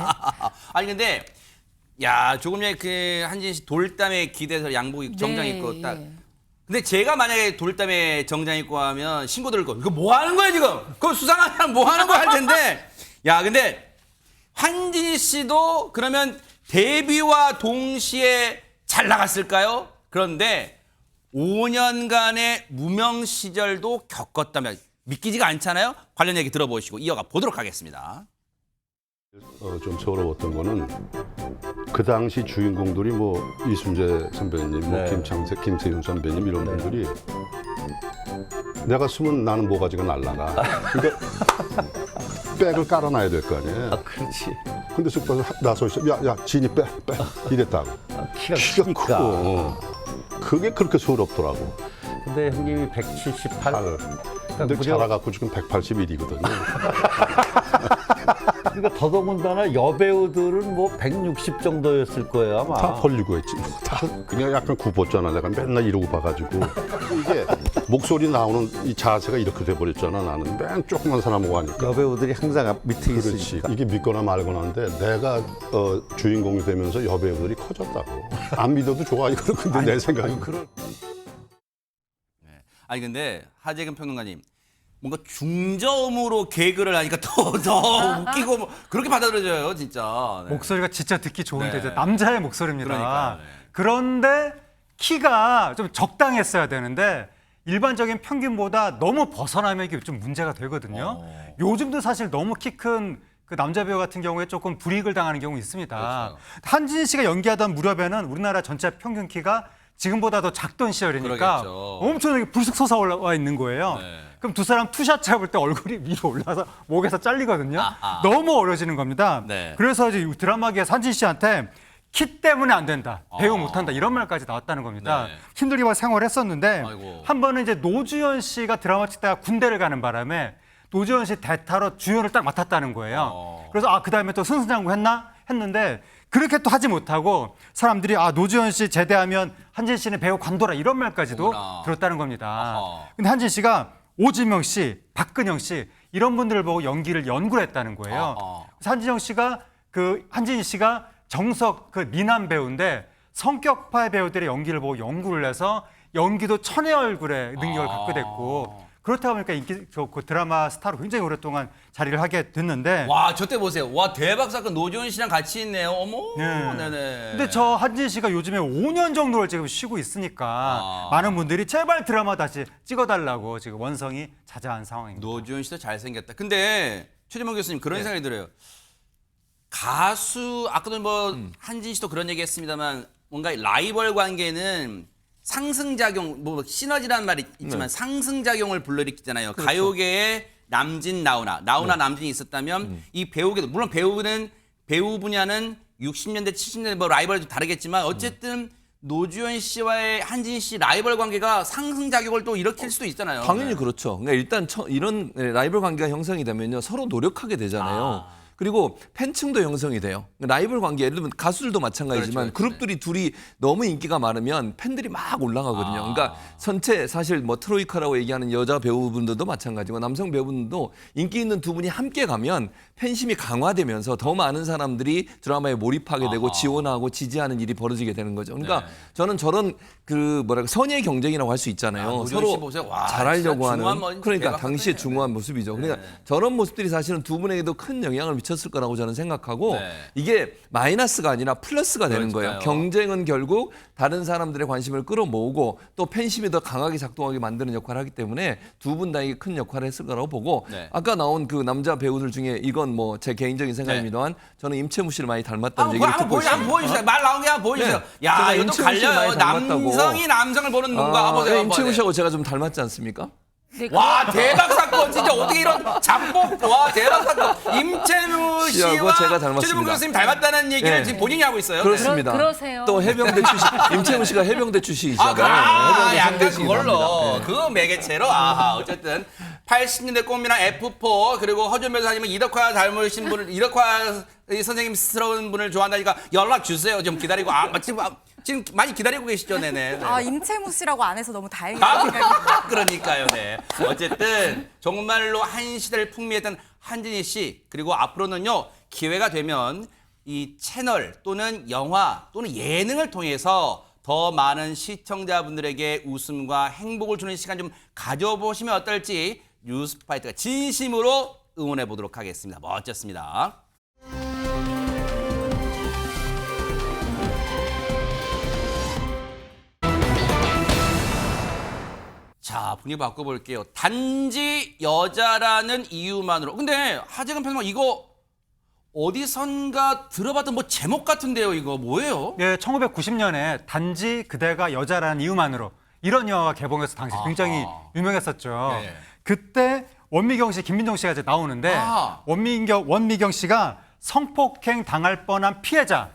A: 아니 근데 야 조금 전에 그 한진 씨 돌담에 기대서 양복 정장 입고 딱.
C: 예.
A: 근데 제가 만약에 돌담에 정장 입고 하면 신고 들을 거. 이거 뭐 하는 거야 지금? 그거 수상한 사람 뭐 하는 거야 할 텐데. 야 근데 한진 씨도 그러면 데뷔와 동시에 잘 나갔을까요? 그런데 5년간의 무명 시절도 겪었다면 믿기지가 않잖아요. 관련 얘기 들어보시고 이어가 보도록 하겠습니다.
J: 좀 서러웠던 거는 그 당시 주인공들이 뭐 이순재 선배님, 뭐 김세윤 선배님 이런 분들이 내가 쓰면 나는 모가지가 날라가. 그러니까 백을 깔아놔야 될 거 아니에요.
K: 아, 그렇지.
J: 근데 쓱 봐서 나서 있어. 야, 진이 빼 이랬다고.
K: 키가 크니까.
J: 크고. 그게 그렇게 서럽더라고.
K: 근데 형님이 178.
J: 근데 자라갖고 지금 181이거든요.
K: 그러니까 더더군다나 여배우들은 뭐 160 정도였을 거예요 아마.
J: 다 벌리고 했지. 다 그냥 약간 굽었잖아. 내가 맨날 이러고 봐가지고 이게 목소리 나오는 이 자세가 이렇게 돼버렸잖아. 나는 맨 조그만 사람하고 하니까.
K: 여배우들이 항상 밑에
J: 그렇지.
K: 있으니까.
J: 이게 믿거나 말거나인데 내가 주인공이 되면서 여배우들이 커졌다고. 안 믿어도 좋아 이거는 근데 내 생각은 그런.
A: 아니 근데 하재근 평론가님 뭔가 중저음으로 개그를 하니까 더 웃기고 뭐 그렇게 받아들여져요 진짜. 네.
B: 목소리가 진짜 듣기 좋은데
A: 네.
B: 이제 남자의 목소리입니다.
A: 그러니까요, 네.
B: 그런데 키가 좀 적당했어야 되는데 일반적인 평균보다 너무 벗어나면 이게 좀 문제가 되거든요. 요즘도 사실 너무 키 큰 그 남자 배우 같은 경우에 조금 불이익을 당하는 경우 있습니다.
A: 그렇죠.
B: 한진 씨가 연기하던 무렵에는 우리나라 전체 평균 키가 지금보다 더 작던 시절이니까
A: 그러겠죠.
B: 엄청나게 불쑥 솟아올라 있는 거예요.
A: 네.
B: 그럼 두 사람 투샷 잡을 때 얼굴이 위로 올라서 목에서 잘리거든요. 너무 어려지는 겁니다.
A: 네.
B: 그래서 이제 드라마계에서 한진 씨한테 키 때문에 안 된다, 배우 못한다 이런 말까지 나왔다는 겁니다.
A: 네.
B: 힘들게 생활했었는데
A: 아이고.
B: 한 번은 이제 노주현 씨가 드라마 찍다가 군대를 가는 바람에 노주현 씨 대타로 주연을 딱 맡았다는 거예요. 그래서 그 다음에 또 승승장구 했는데 그렇게 또 하지 못하고 사람들이 노주현 씨 제대하면 한진 씨는 배우 관둬라 이런 말까지도
A: 어머나.
B: 들었다는 겁니다.
A: 아하.
B: 근데 한진 씨가 오지명 씨, 박근영 씨 이런 분들을 보고 연기를 연구를 했다는 거예요. 그래서 한진 씨가 정석 그 미남 배우인데 성격파의 배우들의 연기를 보고 연구를 해서 연기도 천의 얼굴의 능력을 갖게 됐고 그렇다 보니까 인기 좋고 드라마 스타로 굉장히 오랫동안 자리를 하게 됐는데
A: 와, 저 때 보세요. 와, 대박 사건 노지원 씨랑 같이 있네요. 어머.
B: 네.
A: 네네.
B: 근데 저 한진 씨가 요즘에 5년 정도를 지금 쉬고 있으니까 많은 분들이 제발 드라마 다시 찍어달라고 지금 원성이 자자한 상황입니다.
A: 노지원 씨도 잘생겼다. 근데 최재범 교수님 그런 생각이 들어요. 가수 아까도 뭐 한진 씨도 그런 얘기했습니다만 뭔가 라이벌 관계는 상승작용, 뭐 시너지라는 말이 있지만 상승작용을 불러일으키잖아요.
F: 그렇죠.
A: 가요계에 남진, 나훈아 남진이 있었다면 이 배우계도 물론 배우 분야는 60년대, 70년대 뭐 라이벌이 좀 다르겠지만 어쨌든 노주현 씨와의 한진 씨 라이벌 관계가 상승작용을 또 일으킬 수도 있잖아요.
F: 당연히 그렇죠. 그러니까 일단 이런 라이벌 관계가 형성이 되면요 서로 노력하게 되잖아요. 그리고 팬층도 형성이 돼요. 라이벌 관계, 예를 들면 가수들도 마찬가지지만
A: 그렇죠.
F: 그룹들이 둘이 너무 인기가 많으면 팬들이 막 올라가거든요. 그러니까 전체 사실 뭐 트로이카라고 얘기하는 여자 배우분들도 마찬가지고 남성 배우분들도 인기 있는 두 분이 함께 가면 팬심이 강화되면서 더 많은 사람들이 드라마에 몰입하게 되고 지원하고 지지하는 일이 벌어지게 되는 거죠. 그러니까 저는 저런 그 뭐랄까 선의의 경쟁이라고 할 수 있잖아요.
A: 노련 씨
F: 서로
A: 보세요. 와,
F: 잘하려고
A: 진짜 중후한
F: 하는 그러니까
A: 대박
F: 당시의
A: 사건이네.
F: 중후한 모습이죠. 그러니까 저런 모습들이 사실은 두 분에게도 큰 영향을 미쳤을 거라고 저는 생각하고 이게 마이너스가 아니라 플러스가 되는 거예요. 경쟁은 결국 다른 사람들의 관심을 끌어모으고 또 팬심이 더 강하게 작동하게 만드는 역할을 하기 때문에 두 분 다 이게 큰 역할을 했을 거라고 보고 아까 나온 그 남자 배우들 중에 이건 뭐 제 개인적인 생각입니다만 저는 임채무 씨를 많이 닮았다는 얘기를 듣고 있습니다.
A: 한번 보여주세요. 말 나온 게 한번 보여주세요.
F: 네.
A: 야,
F: 제가
A: 이거 좀
F: 임채무 씨를
A: 갈려요.
F: 많이 닮았다고.
A: 남성이 남성을 보는 눈과 아버지가
F: 임채무 씨하고 제가 좀 닮았지 않습니까?
A: 와, 대박 사건. 진짜 어떻게 이런 잡복. 와, 대박 사건. 임채무
F: 씨하고
A: 씨와
F: 제가 닮았습니다.
A: 최재봉 교수님 닮았다는 얘기를
F: 네.
A: 지금 본인이 하고 있어요.
F: 그렇습니다.
C: 그러세요.
F: 또 해병대 출신 임채무 씨가 해병대 출신이시잖아요. 해병대
A: 약간
F: 선배이시기도
A: 그걸로
F: 합니다.
A: 그 매개체로 어쨌든 80년대 꽃미남 F4 그리고 허준 변호사님은 이덕화 닮으신 분을 이덕화 선생님스러운 분을 좋아한다니까 연락 주세요. 좀 기다리고 지금 많이 기다리고 계시죠, 네네. 네.
E: 임채무 씨라고 안 해서 너무 다행이다.
A: 그러니까요, 네. 어쨌든 정말로 한 시대를 풍미했던 한진희 씨 그리고 앞으로는요 기회가 되면 이 채널 또는 영화 또는 예능을 통해서 더 많은 시청자분들에게 웃음과 행복을 주는 시간 좀 가져보시면 어떨지 뉴스파이터가 진심으로 응원해 보도록 하겠습니다. 멋졌습니다. 자, 분위기 바꿔볼게요. 단지 여자라는 이유만으로. 근데 하재근 평론가 이거 어디선가 들어봤던 뭐 제목 같은데요. 이거 뭐예요?
B: 예, 1990년에 단지 그대가 여자라는 이유만으로 이런 영화가 개봉해서 당시 굉장히 유명했었죠.
A: 네.
B: 그때 원미경 씨, 김민종 씨가 이제 나오는데 원미경 씨가 성폭행 당할 뻔한 피해자,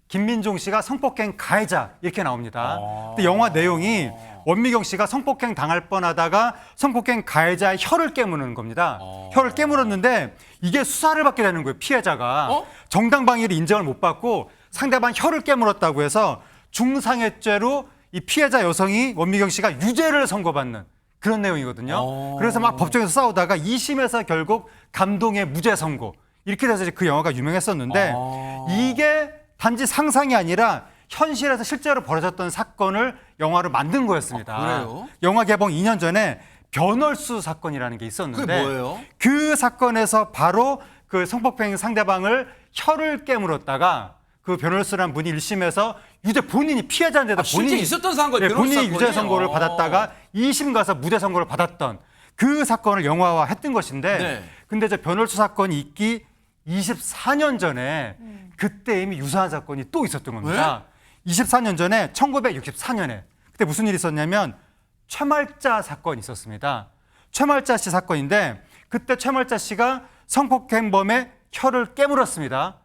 B: 김민종 씨가 성폭행 가해자 이렇게 나옵니다. 근데 영화 내용이 원미경 씨가 성폭행 당할 뻔하다가 성폭행 가해자의 혀를 깨무는 겁니다. 혀를 깨물었는데 이게 수사를 받게 되는 거예요. 피해자가 정당방위를 인정을 못 받고 상대방 혀를 깨물었다고 해서 중상해죄로 이 피해자 여성이 원미경 씨가 유죄를 선고받는 그런 내용이거든요. 그래서 막 법정에서 싸우다가 2심에서 결국 감동의 무죄 선고 이렇게 돼서 이제 그 영화가 유명했었는데 이게 단지 상상이 아니라 현실에서 실제로 벌어졌던 사건을 영화로 만든 거였습니다.
A: 그래요?
B: 영화 개봉 2년 전에 변월수 사건이라는 게 있었는데
A: 그게 뭐예요?
B: 그 사건에서 바로 그 성폭행 상대방을 혀를 깨물었다가 그 변월수라는 분이 1심에서 유죄 본인이 피해자인데도
A: 실제
B: 본인이
A: 있었던 사건이에요.
B: 본인이
A: 변호사
B: 유죄
A: 사건이?
B: 선고를 받았다가 2심 가서 무죄 선고를 받았던 그 사건을 영화화했던 것인데
A: 네.
B: 근데 저 변월수 사건이 있기 24년 전에 그때 이미 유사한 사건이 또 있었던 겁니다. 24년 전에 1964년에 그때 무슨 일이 있었냐면 최말자 사건이 있었습니다. 최말자 씨 사건인데 그때 최말자 씨가 성폭행범의 혀를 깨물었습니다.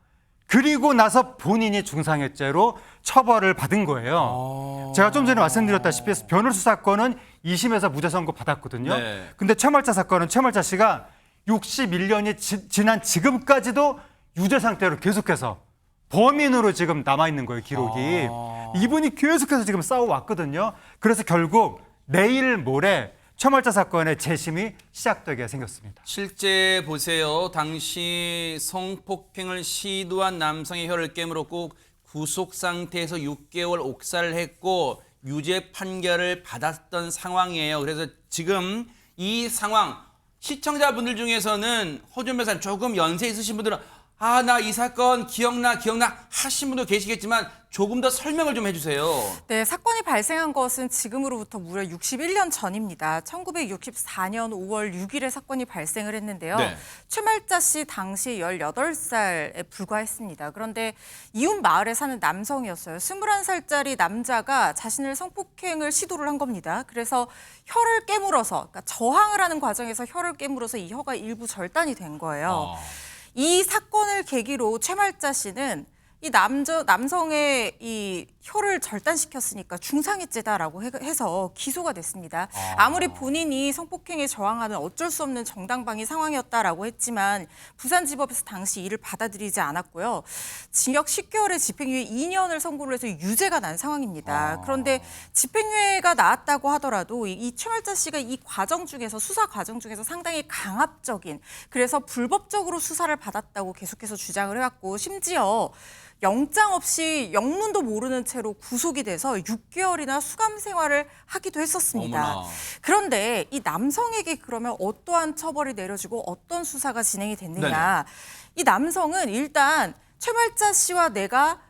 B: 그리고 나서 본인이 중상해죄로 처벌을 받은 거예요. 제가 좀 전에 말씀드렸다시피 변호수 사건은 2심에서 무죄 선고 받았거든요.
A: 네.
B: 근데 최말자 사건은 최말자 씨가 61년이 지난 지금까지도 유죄 상태로 계속해서 범인으로 지금 남아있는 거예요, 기록이. 이분이 계속해서 지금 싸워왔거든요. 그래서 결국 내일 모레 최말자 사건의 재심이 시작되게 생겼습니다.
A: 실제 보세요. 당시 성폭행을 시도한 남성의 혀를 깨물었고 구속 상태에서 6개월 옥살을 했고 유죄 판결을 받았던 상황이에요. 그래서 지금 이 상황 시청자분들 중에서는 허준 변호사님 조금 연세 있으신 분들은 나 이 사건 기억나 하신 분도 계시겠지만 조금 더 설명을 좀 해주세요.
E: 네, 사건이 발생한 것은 지금으로부터 무려 61년 전입니다. 1964년 5월 6일에 사건이 발생을 했는데요.
A: 네.
E: 최말자 씨 당시 18살에 불과했습니다. 그런데 이웃 마을에 사는 남성이었어요. 21살짜리 남자가 자신을 성폭행을 시도를 한 겁니다. 그래서 혀를 깨물어서, 그러니까 저항을 하는 과정에서 혀를 깨물어서 이 혀가 일부 절단이 된 거예요. 이 사건을 계기로 최말자 씨는 이 남성의 이 혀를 절단시켰으니까 중상해죄다라고 해서 기소가 됐습니다. 아무리 본인이 성폭행에 저항하는 어쩔 수 없는 정당방위 상황이었다라고 했지만 부산지법에서 당시 이를 받아들이지 않았고요. 징역 10개월에 집행유예 2년을 선고를 해서 유죄가 난 상황입니다. 그런데 집행유예가 나왔다고 하더라도 이 최말자 씨가 이 과정 중에서 수사 과정 중에서 상당히 강압적인 그래서 불법적으로 수사를 받았다고 계속해서 주장을 해왔고 심지어 영장 없이 영문도 모르는 채로 구속이 돼서 6개월이나 수감 생활을 하기도 했었습니다.
A: 어머나.
E: 그런데 이 남성에게 그러면 어떠한 처벌이 내려지고 어떤 수사가 진행이 됐느냐. 이 남성은 일단 최말자 씨와 내가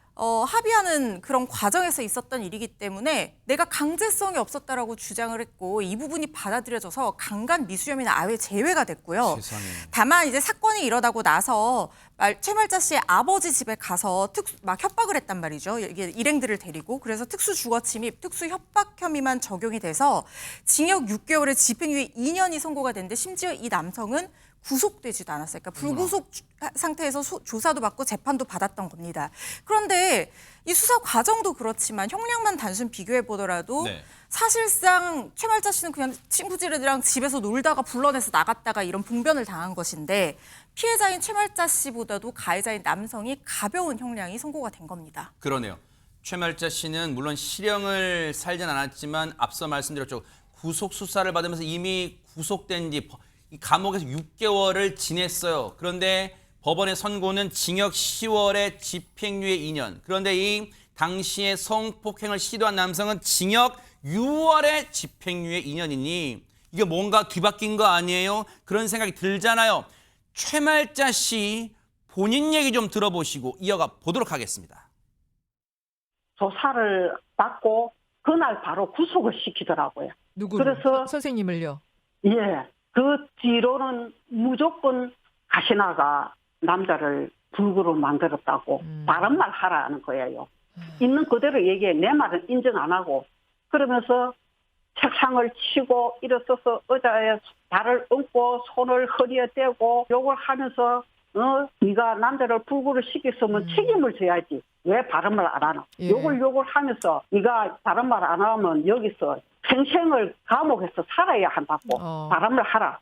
E: 합의하는 그런 과정에서 있었던 일이기 때문에 내가 강제성이 없었다라고 주장을 했고 이 부분이 받아들여져서 강간 미수 혐의는 아예 제외가 됐고요.
A: 세상에.
E: 다만 이제 사건이 일어나고 나서 최말자 씨의 아버지 집에 가서 막 협박을 했단 말이죠. 이게 일행들을 데리고 그래서 특수 주거 침입, 특수 협박 혐의만 적용이 돼서 징역 6개월에 집행유예 2년이 선고가 됐는데 심지어 이 남성은 구속되지도 않았어요. 그러니까 불구속 상태에서 조사도 받고 재판도 받았던 겁니다. 그런데 이 수사 과정도 그렇지만 형량만 단순 비교해 보더라도
A: 네.
E: 사실상 최말자 씨는 그냥 친구들이랑 집에서 놀다가 불러내서 나갔다가 이런 봉변을 당한 것인데 피해자인 최말자 씨보다도 가해자인 남성이 가벼운 형량이 선고가 된 겁니다.
A: 그러네요. 최말자 씨는 물론 실형을 살진 않았지만 앞서 말씀드렸죠. 구속 수사를 받으면서 이미 구속된 뒤 이 감옥에서 6개월을 지냈어요. 그런데 법원의 선고는 징역 10월에 집행유예 2년. 그런데 이 당시에 성폭행을 시도한 남성은 징역 6월에 집행유예 2년이니 이게 뭔가 뒤바뀐 거 아니에요? 그런 생각이 들잖아요. 최말자 씨 본인 얘기 좀 들어보시고 이어가 보도록 하겠습니다.
O: 조사를 받고 그날 바로 구속을 시키더라고요.
P: 누구를?
O: 그래서
P: 선생님을요?
O: 예, 그 뒤로는 무조건 가시나가 남자를 불구로 만들었다고 바른 말 하라는 거예요. 있는 그대로 얘기해. 내 말은 인정 안 하고 그러면서 책상을 치고 일어서서 의자에 발을 얹고 손을 허리에 대고 욕을 하면서 네가 남자를 불구를 시켰으면 책임을 져야지. 왜 바른 말 안 하나?
P: 예.
O: 욕을 하면서 네가 바른 말 안 하면 여기서 평생을 감옥에서 살아야 한다고 바른 말 하라.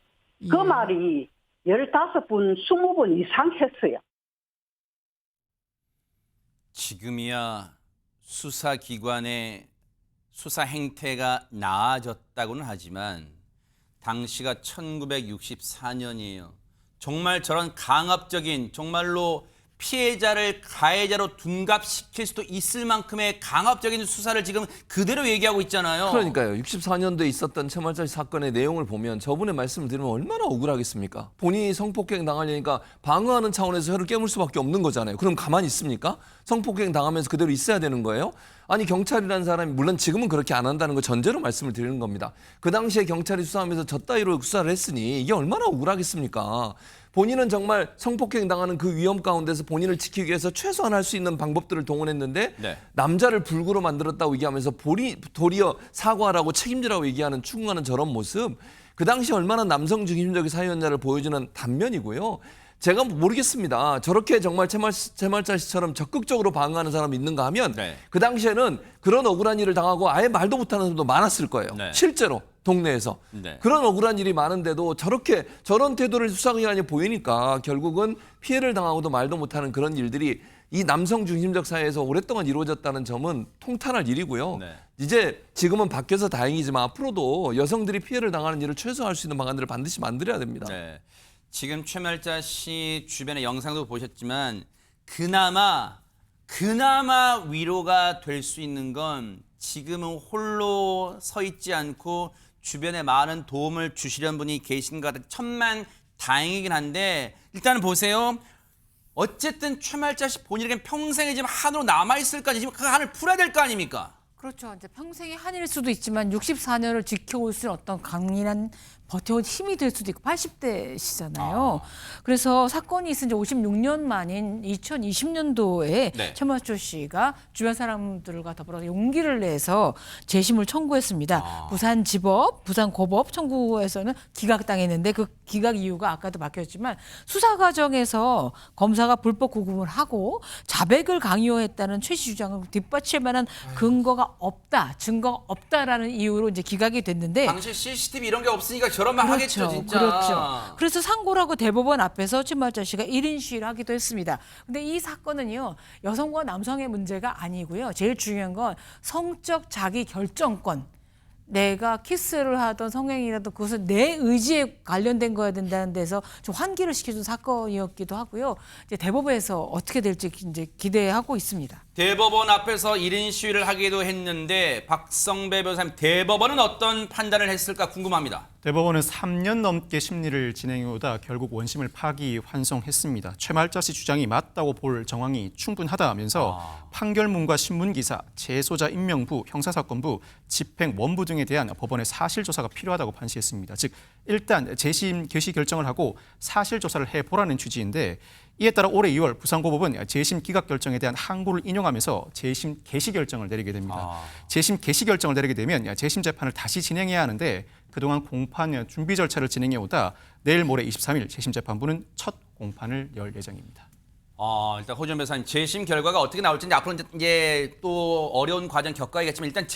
O: 그
P: 예.
O: 말이 15번, 20번 이상 했어요.
A: 지금이야 수사기관의 수사 행태가 나아졌다고는 하지만 당시가 1964년이에요. 정말 저런 강압적인 정말로 피해자를 가해자로 둔갑시킬 수도 있을 만큼의 강압적인 수사를 지금 그대로 얘기하고 있잖아요.
F: 그러니까요. 64년도에 있었던 최말자 사건의 내용을 보면 저분의 말씀을 들으면 얼마나 억울하겠습니까? 본인이 성폭행 당하려니까 방어하는 차원에서 혀를 깨물 수밖에 없는 거잖아요. 그럼 가만히 있습니까? 성폭행 당하면서 그대로 있어야 되는 거예요? 아니 경찰이라는 사람이 물론 지금은 그렇게 안 한다는 거 전제로 말씀을 드리는 겁니다. 그 당시에 경찰이 수사하면서 저 따위로 수사를 했으니 이게 얼마나 억울하겠습니까? 본인은 정말 성폭행 당하는 그 위험 가운데서 본인을 지키기 위해서 최소한 할 수 있는 방법들을 동원했는데
A: 네.
F: 남자를 불구로 만들었다고 얘기하면서 도리어 사과하라고 책임지라고 얘기하는 추궁하는 저런 모습 그 당시 얼마나 남성 중심적인 사회였냐를 보여주는 단면이고요. 제가 모르겠습니다. 저렇게 정말 최말자 씨처럼 적극적으로 방어하는 사람이 있는가 하면
A: 네.
F: 그 당시에는 그런 억울한 일을 당하고 아예 말도 못하는 사람도 많았을 거예요.
A: 네.
F: 실제로 동네에서.
A: 네.
F: 그런 억울한 일이 많은데도 저런 태도를 수사기관이 보이니까 결국은 피해를 당하고도 말도 못하는 그런 일들이 이 남성 중심적 사회에서 오랫동안 이루어졌다는 점은 통탄할 일이고요.
A: 네.
F: 이제 지금은 바뀌어서 다행이지만 앞으로도 여성들이 피해를 당하는 일을 최소화할 수 있는 방안들을 반드시 만들어야 됩니다.
A: 네. 지금 최말자 씨 주변의 영상도 보셨지만 그나마 위로가 될 수 있는 건 지금은 홀로 서 있지 않고 주변에 많은 도움을 주시려는 분이 계신 것 같아요. 천만 다행이긴 한데 일단은 보세요. 어쨌든 최말자 씨 본인에겐 평생에 지금 한으로 남아있을 거지. 지금 그 한을 풀어야 될 거 아닙니까?
C: 그렇죠. 이제 평생의 한일 수도 있지만 64년을 지켜올 수 있는 어떤 강인한 버텨온 힘이 될 수도 있고 80대시잖아요. 그래서 사건이 있은 지 56년 만인 2020년도에
A: 네.
C: 최만초 씨가 주변 사람들과 더불어 용기를 내서 재심을 청구했습니다. 부산지법, 부산고법 청구에서는 기각당했는데 그 기각 이유가 아까도 밝혔지만 수사 과정에서 검사가 불법 구금을 하고 자백을 강요했다는 최 씨 주장을 뒷받칠 만한 근거가 없다, 증거가 없다라는 이유로 이제 기각이 됐는데
A: 당시 CCTV 이런 게 없으니까 저런 말 하겠죠, 진짜.
C: 그렇죠. 그래서 상고라고 대법원 앞에서 최만초 씨가 1인 시위를 하기도 했습니다. 근데 이 사건은요, 여성과 남성의 문제가 아니고요. 제일 중요한 건 성적 자기 결정권. 내가 키스를 하던 성행위라도 그것은 내 의지에 관련된 거야 된다는 데서 좀 환기를 시켜준 사건이었기도 하고요. 이제 대법원에서 어떻게 될지 이제 기대하고 있습니다.
A: 대법원 앞에서 1인 시위를 하기도 했는데 박성배 변호사님, 대법원은 어떤 판단을 했을까 궁금합니다.
D: 대법원은 3년 넘게 심리를 진행해오다 결국 원심을 파기환송했습니다. 최말자 씨 주장이 맞다고 볼 정황이 충분하다면서 판결문과 신문기사, 재소자 임명부, 형사사건부, 집행원부 등에 대한 법원의 사실조사가 필요하다고 판시했습니다. 즉 일단 재심 개시 결정을 하고 사실조사를 해보라는 취지인데 이에 따라 올해 2월 부산고법은 재심 기각 결정에 대한 항고를 인용하면서 재심 개시 결정을 내리게 됩니다. 재심 개시 결정을 내리게 되면 재심 재판을 다시 진행해야 하는데 그동안 공판 준비 절차를 진행해오다 내일 모레 23일 재심 재판부는 첫 공판을 열 예정입니다.
A: 일단 호준 변호사님, 재심 결과가 어떻게 나올지 앞으로 이제 또 어려운 과정 겪어야겠지만 일단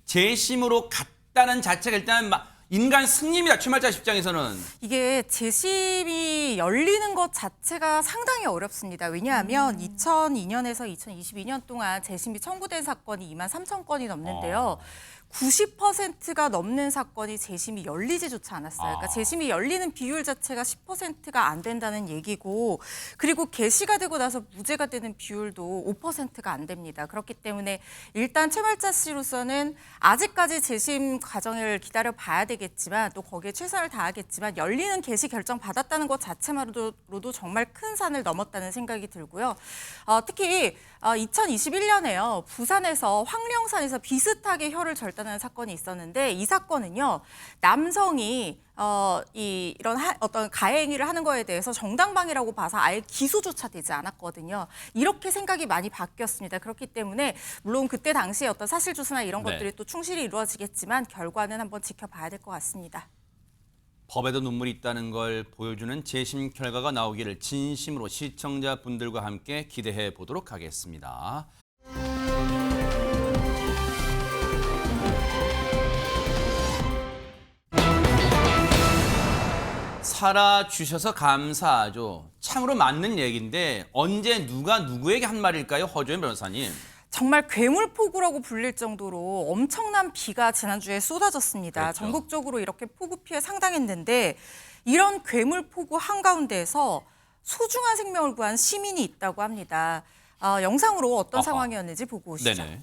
A: 재심으로 갔다는 자체가 일단 인간 승리입니다. 최말자 입장에서는.
E: 이게 재심이 열리는 것 자체가 상당히 어렵습니다. 왜냐하면 2002년에서 2022년 동안 재심이 청구된 사건이 23,000건이 넘는데요. 90%가 넘는 사건이 재심이 열리지조차 않았어요. 그러니까 재심이 열리는 비율 자체가 10%가 안 된다는 얘기고, 그리고 개시가 되고 나서 무죄가 되는 비율도 5%가 안 됩니다. 그렇기 때문에 일단 최말자 씨로서는 아직까지 재심 과정을 기다려 봐야 되겠지만 또 거기에 최선을 다하겠지만 열리는 개시 결정 받았다는 것 자체만으로도 정말 큰 산을 넘었다는 생각이 들고요. 특히 2021년에요. 부산에서 황령산에서 비슷하게 혀를 절단하는 사건이 있었는데 이 사건은요. 남성이 이런 어떤 가해 행위를 하는 거에 대해서 정당방위라고 봐서 아예 기소조차 되지 않았거든요. 이렇게 생각이 많이 바뀌었습니다. 그렇기 때문에 물론 그때 당시에 어떤 사실조사나 이런 것들이 또 충실히 이루어지겠지만 결과는 한번 지켜봐야 될 것 같습니다.
A: 법에도 눈물이 있다는 걸 보여주는 재심 결과가 나오기를 진심으로 시청자분들과 함께 기대해 보도록 하겠습니다. 살아주셔서 감사하죠. 참으로 맞는 얘기인데 언제 누가 누구에게 한 말일까요? 허주현 변호사님.
E: 정말 괴물폭우라고 불릴 정도로 엄청난 비가 지난주에 쏟아졌습니다.
A: 그렇죠.
E: 전국적으로 이렇게 폭우 피해 상당했는데 이런 괴물폭우 한가운데에서 소중한 생명을 구한 시민이 있다고 합니다. 영상으로 어떤 상황이었는지 보고 오시죠.
A: 네네.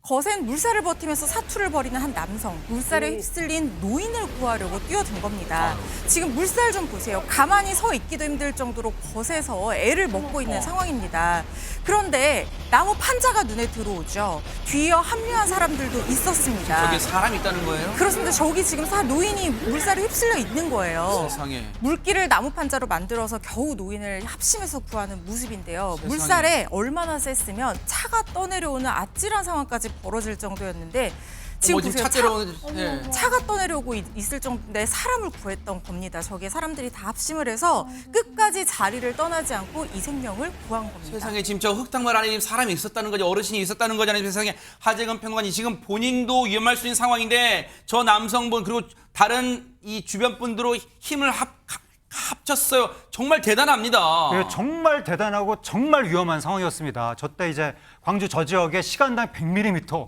E: 거센 물살을 버티면서 사투를 벌이는 한 남성. 물살에 휩쓸린 노인을 구하려고 뛰어든 겁니다. 지금 물살 좀 보세요. 가만히 서 있기도 힘들 정도로 거세서 애를 먹고 있는 상황입니다. 그런데 나무 판자가 눈에 들어오죠. 뒤이어 합류한 사람들도 있었습니다.
A: 저기 사람이 있다는 거예요?
E: 그렇습니다. 저기 지금 노인이 물살에 휩쓸려 있는 거예요.
A: 세상에.
E: 물길을 나무 판자로 만들어서 겨우 노인을 합심해서 구하는 모습인데요.
A: 세상에.
E: 물살에 얼마나 셌으면 차가 떠내려오는 아찔한 상황까지 벌어질 정도였는데 지금 보세요. 차가 떠내려오고 있을 정도인데 사람을 구했던 겁니다. 저기에 사람들이 다 합심을 해서 끝까지 자리를 떠나지 않고 이 생명을 구한 겁니다.
A: 세상에 지금 저 흙탕물 안에 사람이 있었다는 거죠. 어르신이 있었다는 거잖아요. 세상에. 하재근 평론가님, 지금 본인도 위험할 수 있는 상황인데 저 남성분 그리고 다른 이 주변 분들로 힘을 합쳤어요. 정말 대단합니다.
B: 네, 정말 대단하고 정말 위험한 상황이었습니다. 저때 이제 광주 저 지역에 시간당 100mm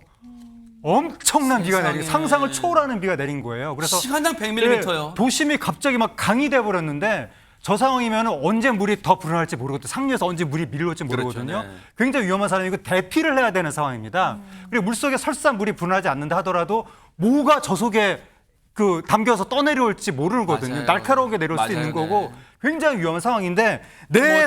B: 엄청난 비가 내리고 상상을 초월하는 비가 내린 거예요. 그래서
A: 시간당 100mm요.
B: 도심이 갑자기 막 강이 돼 버렸는데 저 상황이면 언제 물이 더 불어날지 모르거든요. 상류에서 언제 물이 밀려올지 모르거든요.
A: 그렇죠, 네.
B: 굉장히 위험한 상황이고 대피를 해야 되는 상황입니다. 그리고 물속에 설사 물이 불어나지 않는다 하더라도 뭐가 저 속에 담겨서 떠내려올지 모르거든요.
A: 맞아요.
B: 날카로우게 내려올 수 있는
A: 맞아요,
B: 거고
A: 네.
B: 굉장히 위험한 상황인데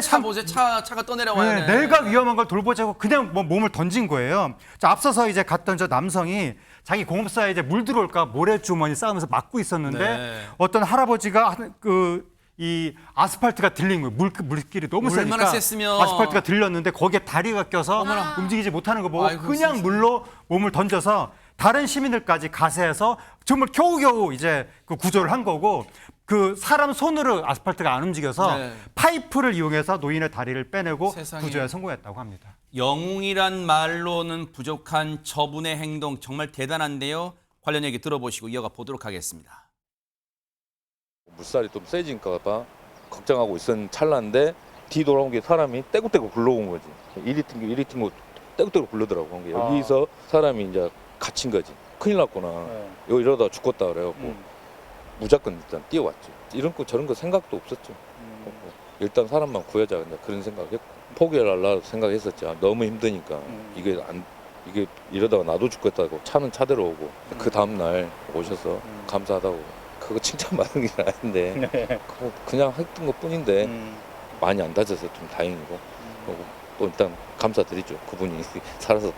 A: 차가 떠내려와요.
B: 내가 위험한 걸 돌보자고 그냥 뭐 몸을 던진 거예요. 자, 앞서서 이제 갔던 저 남성이 자기 공업사에 이제 물 들어올까 모래주머니 싸우면서 막고 있었는데
A: 네.
B: 어떤 할아버지가 이 아스팔트가 들린 거예요. 물길이 너무
A: 얼마나
B: 세니까
A: 셌으면.
B: 아스팔트가 들렸는데 거기에 다리가 껴서 움직이지 못하는 거 보고
A: 아이고,
B: 그냥
A: 세상에.
B: 물로 몸을 던져서 다른 시민들까지 가세해서 정말 겨우겨우 이제 그 구조를 한 거고 그 사람 손으로 아스팔트가 안 움직여서
A: 네.
B: 파이프를 이용해서 노인의 다리를 빼내고
A: 세상에.
B: 구조에 성공했다고 합니다.
A: 영웅이란 말로는 부족한 저분의 행동 정말 대단한데요. 관련 얘기 들어보시고 이어가 보도록 하겠습니다.
P: 물살이 좀 세지니까 봐 걱정하고 있었는 찰나인데 뒤돌아온 게 사람이 떼굴떼굴 굴러온 거지. 이리 튕고 떼굴떼굴 굴러더라고. 여기서 사람이 이제 갇힌 거지. 큰일 났구나. 여기 이러다 죽겠다 그래갖고 무조건 일단 뛰어왔죠. 이런 거 저런 거 생각도 없었죠. 일단 사람만 구하자 그런 생각했고 포기하려고 생각했었죠. 너무 힘드니까 이게 이러다가 나도 죽겠다고 차는 차대로 오고 그 다음 날 오셔서 감사하다고. 그거 칭찬받은 게 아닌데 그냥 했던 것뿐인데 많이 안 다쳐서 좀 다행이고 또 일단 감사드리죠. 그분이 살아서.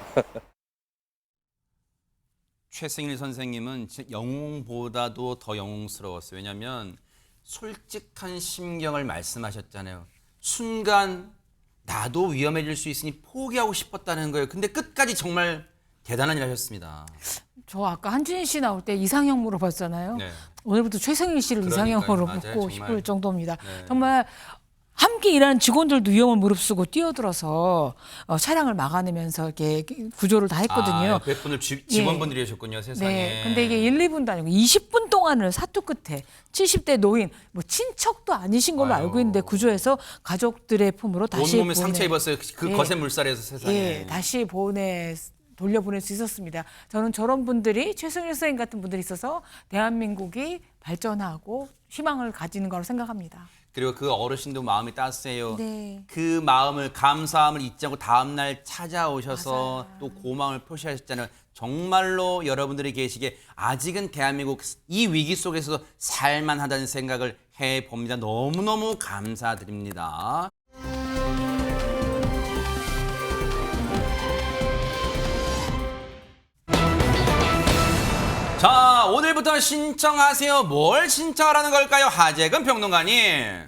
A: 최승일 선생님은 진짜 영웅보다도 더 영웅스러웠어요. 왜냐하면 솔직한 심경을 말씀하셨잖아요. 순간 나도 위험해질 수 있으니 포기하고 싶었다는 거예요. 근데 끝까지 정말 대단한 일 하셨습니다.
C: 저 아까 한준희 씨 나올 때 이상형 물어봤잖아요.
A: 네.
C: 오늘부터 최승일 씨를
A: 그러니까요.
C: 이상형으로
A: 맞아요.
C: 뽑고
A: 정말.
C: 싶을 정도입니다.
A: 네.
C: 정말 함께 일하는 직원들도 위험을 무릅쓰고 뛰어들어서 차량을 막아내면서 이렇게 구조를 다 했거든요.
A: 몇 분을 직원분들이 하셨군요. 세상에.
C: 네. 근데 이게 1, 2분도 아니고 20분 동안을 사투 끝에 70대 노인, 뭐 친척도 아니신 걸로 알고 있는데 구조해서 가족들의 품으로 다시
A: 온몸에 상처 입었어요. 그
C: 네.
A: 거센 물살에서 세상에.
C: 예, 다시 돌려보낼 수 있었습니다. 저는 저런 분들이 최승일 선생님 같은 분들이 있어서 대한민국이 발전하고 희망을 가지는 거라고 생각합니다.
A: 그리고 그 어르신도 마음이 따스해요.
C: 네.
A: 그 마음을 감사함을 잊지 않고 다음 날 찾아오셔서 또 고마움을 표시하셨잖아요. 정말로 여러분들이 계시기에 아직은 대한민국 이 위기 속에서도 살만하다는 생각을 해봅니다. 너무너무 감사드립니다. 자, 오늘부터 신청하세요. 뭘 신청하라는 걸까요? 하재근 평론가님.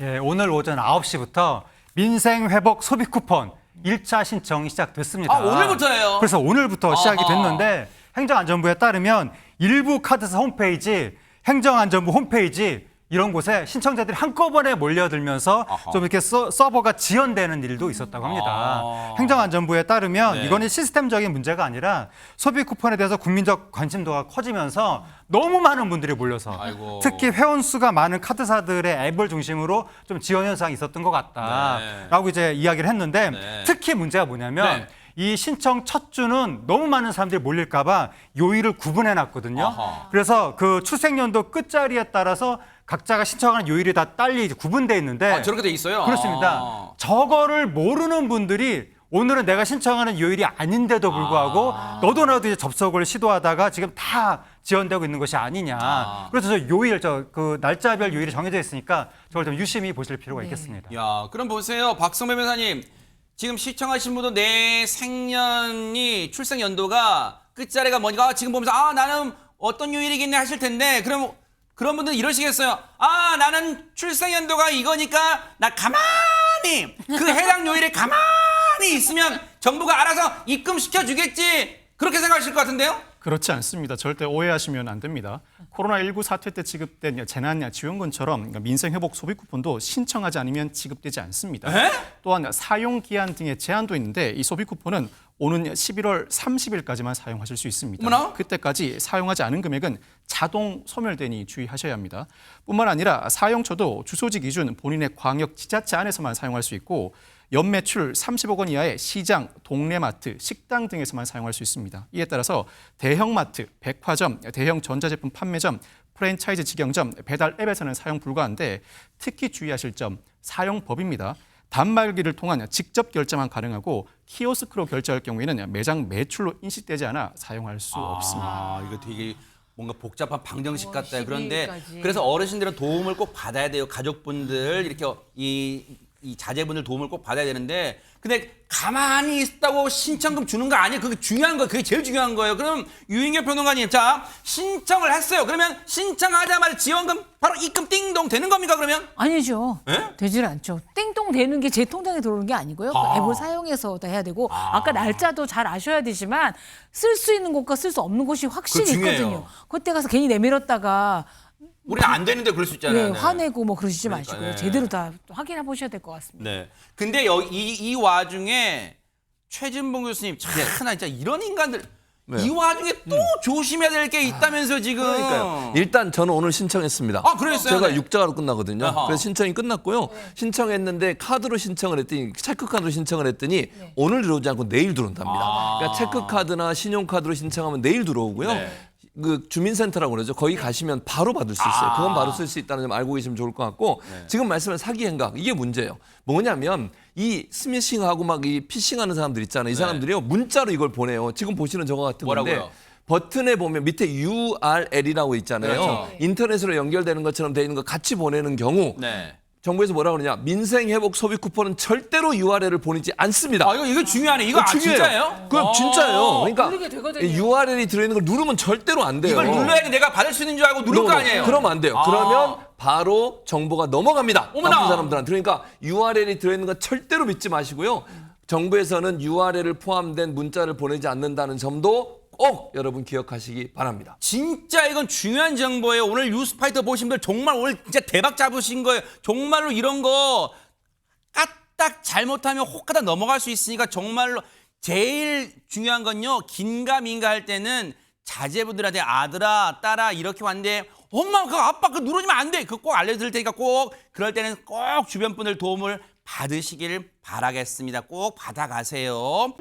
B: 예, 오늘 오전 9시부터 민생회복 소비 쿠폰 1차 신청이 시작됐습니다.
A: 아, 오늘부터예요?
B: 그래서 오늘부터 시작이
A: 아하.
B: 됐는데 행정안전부에 따르면 일부 카드사 홈페이지, 행정안전부 홈페이지 이런 곳에 신청자들이 한꺼번에 몰려들면서 좀 이렇게 서버가 지연되는 일도 있었다고 합니다. 행정안전부에 따르면 이거는 시스템적인 문제가 아니라 소비 쿠폰에 대해서 국민적 관심도가 커지면서 너무 많은 분들이 몰려서 특히 회원 수가 많은 카드사들의 앱을 중심으로 좀 지연 현상이 있었던 것 같다라고 이제 이야기를 했는데 특히 문제가 뭐냐면 이 신청 첫 주는 너무 많은 사람들이 몰릴까 봐 요일을 구분해 놨거든요. 그래서 그 출생연도 끝자리에 따라서 각자가 신청하는 요일이 다 딸리 구분되어 있는데
A: 저렇게 돼 있어요?
B: 그렇습니다. 저거를 모르는 분들이 오늘은 내가 신청하는 요일이 아닌데도 불구하고 너도 나도 이제 접속을 시도하다가 지금 다 지연되고 있는 것이 아니냐. 그래서 저 요일, 그 날짜별 요일이 정해져 있으니까 저걸 좀 유심히 보실 필요가 있겠습니다.
A: 야, 그럼 보세요. 박성배 변호사님. 지금 시청하신 분도 내 생년이 출생 연도가 끝자리가 뭐니까 지금 보면서 나는 어떤 요일이겠네 하실 텐데 그럼 그런 분들 이러시겠어요. 나는 출생 연도가 이거니까 나 가만히 그 해당 요일에 가만히 있으면 정부가 알아서 입금시켜 주겠지. 그렇게 생각하실 것 같은데요?
D: 그렇지 않습니다. 절대 오해하시면 안 됩니다. 코로나19 사태 때 지급된 재난지원금처럼 그러니까 민생회복 소비 쿠폰도 신청하지 않으면 지급되지 않습니다. 또한 사용 기한 등의 제한도 있는데 이 소비 쿠폰은 오는 11월 30일까지만 사용하실 수 있습니다.
A: 어머나?
D: 그때까지 사용하지 않은 금액은 자동 소멸되니 주의하셔야 합니다. 뿐만 아니라 사용처도 주소지 기준 본인의 광역 지자체 안에서만 사용할 수 있고 연매출 30억 원 이하의 시장, 동네마트, 식당 등에서만 사용할 수 있습니다. 이에 따라서 대형마트, 백화점, 대형 전자제품 판매점, 프랜차이즈 직영점, 배달 앱에서는 사용 불가한데 특히 주의하실 점 사용법입니다. 단말기를 통한 직접 결제만 가능하고 키오스크로 결제할 경우에는 매장 매출로 인식되지 않아 사용할 수 없습니다.
A: 이거 되게 뭔가 복잡한 방정식 같다. 그런데
C: 12일까지.
A: 그래서 어르신들은 도움을 꼭 받아야 돼요. 가족분들 이렇게 이 자제분들 도움을 꼭 받아야 되는데 근데 가만히 있다고 신청금 주는 거 아니에요. 그게 중요한 거예요. 그게 제일 중요한 거예요. 그럼 유인경 평론가님, 자 신청을 했어요. 그러면 신청하자마자 지원금 바로 입금 띵동 되는 겁니까 그러면?
C: 아니죠.
A: 예?
C: 되질 않죠. 땡똥 되는 게 제 통장에 들어오는 게 아니고요. 그 앱을 사용해서 다 해야 되고 아까 날짜도 잘 아셔야 되지만 쓸 수 있는 곳과 쓸 수 없는 곳이 확실히
A: 그거 중요해요.
C: 있거든요. 그때 가서 괜히 내밀었다가
A: 우리는 안 되는데 그럴 수 있잖아요.
C: 네,
A: 네.
C: 화내고 뭐 그러시지
A: 그러니까,
C: 마시고요.
A: 네.
C: 제대로 다 확인해 보셔야 될 것 같습니다.
A: 네. 근데 이 와중에 최진봉 교수님 참나 진짜 이런 인간들
F: 네.
A: 이 와중에 또 조심해야 될 게 있다면서 지금.
F: 그러니까요. 일단 저는 오늘 신청했습니다.
A: 아, 그랬어요?
F: 제가
A: 네.
F: 육자로 끝나거든요.
A: 아하.
F: 그래서 신청이 끝났고요. 신청했는데 카드로 신청을 했더니 체크카드로 신청을 했더니 오늘 들어오지 않고 내일 들어온답니다. 그러니까 체크카드나 신용카드로 신청하면 내일 들어오고요.
A: 네.
F: 그 주민센터라고 그러죠. 거기 가시면 바로 받을 수 있어요. 그건 바로 쓸 수 있다는 점 알고 계시면 좋을 것 같고 지금 말씀한 사기 행각 이게 문제예요. 뭐냐면 이 스미싱하고 막 이 피싱하는 사람들 있잖아요. 이 사람들이요 문자로 이걸 보내요. 지금 보시는 저거 같은 건데
A: 뭐라고요?
F: 버튼에 보면 밑에 URL이라고 있잖아요.
A: 그렇죠.
F: 인터넷으로 연결되는 것처럼 돼 있는 거 같이 보내는 경우
A: 네.
F: 정부에서 뭐라 그러냐? 민생회복 소비 쿠폰은 절대로 URL을 보내지 않습니다.
A: 아 이거 중요하네. 이거
F: 중요해요.
A: 진짜예요?
F: 그건 진짜예요. 그러니까
C: 누르게 되거든요.
F: URL이 들어있는 걸 누르면 절대로 안 돼요.
A: 이걸 눌러야 내가 받을 수 있는 줄 알고 누를 거 아니에요.
F: 그러면 안 돼요. 그러면 바로 정보가 넘어갑니다.
A: 어머나.
F: 나쁜 사람들한테. 그러니까 URL이 들어있는 거 절대로 믿지 마시고요. 정부에서는 URL을 포함된 문자를 보내지 않는다는 점도 꼭 여러분 기억하시기 바랍니다.
A: 진짜 이건 중요한 정보예요. 오늘 뉴스파이터 보신 분들 정말 오늘 진짜 대박 잡으신 거예요. 정말로 이런 거 까딱 잘못하면 혹하다 넘어갈 수 있으니까 정말로 제일 중요한 건요. 긴가민가 할 때는 자제분들한테 아들아 딸아 이렇게 왔는데 엄마 그 아빠 그 누르면 안 돼. 그거 꼭 알려드릴 테니까 꼭 그럴 때는 꼭 주변 분들 도움을 받으시길 바라겠습니다. 꼭 받아가세요.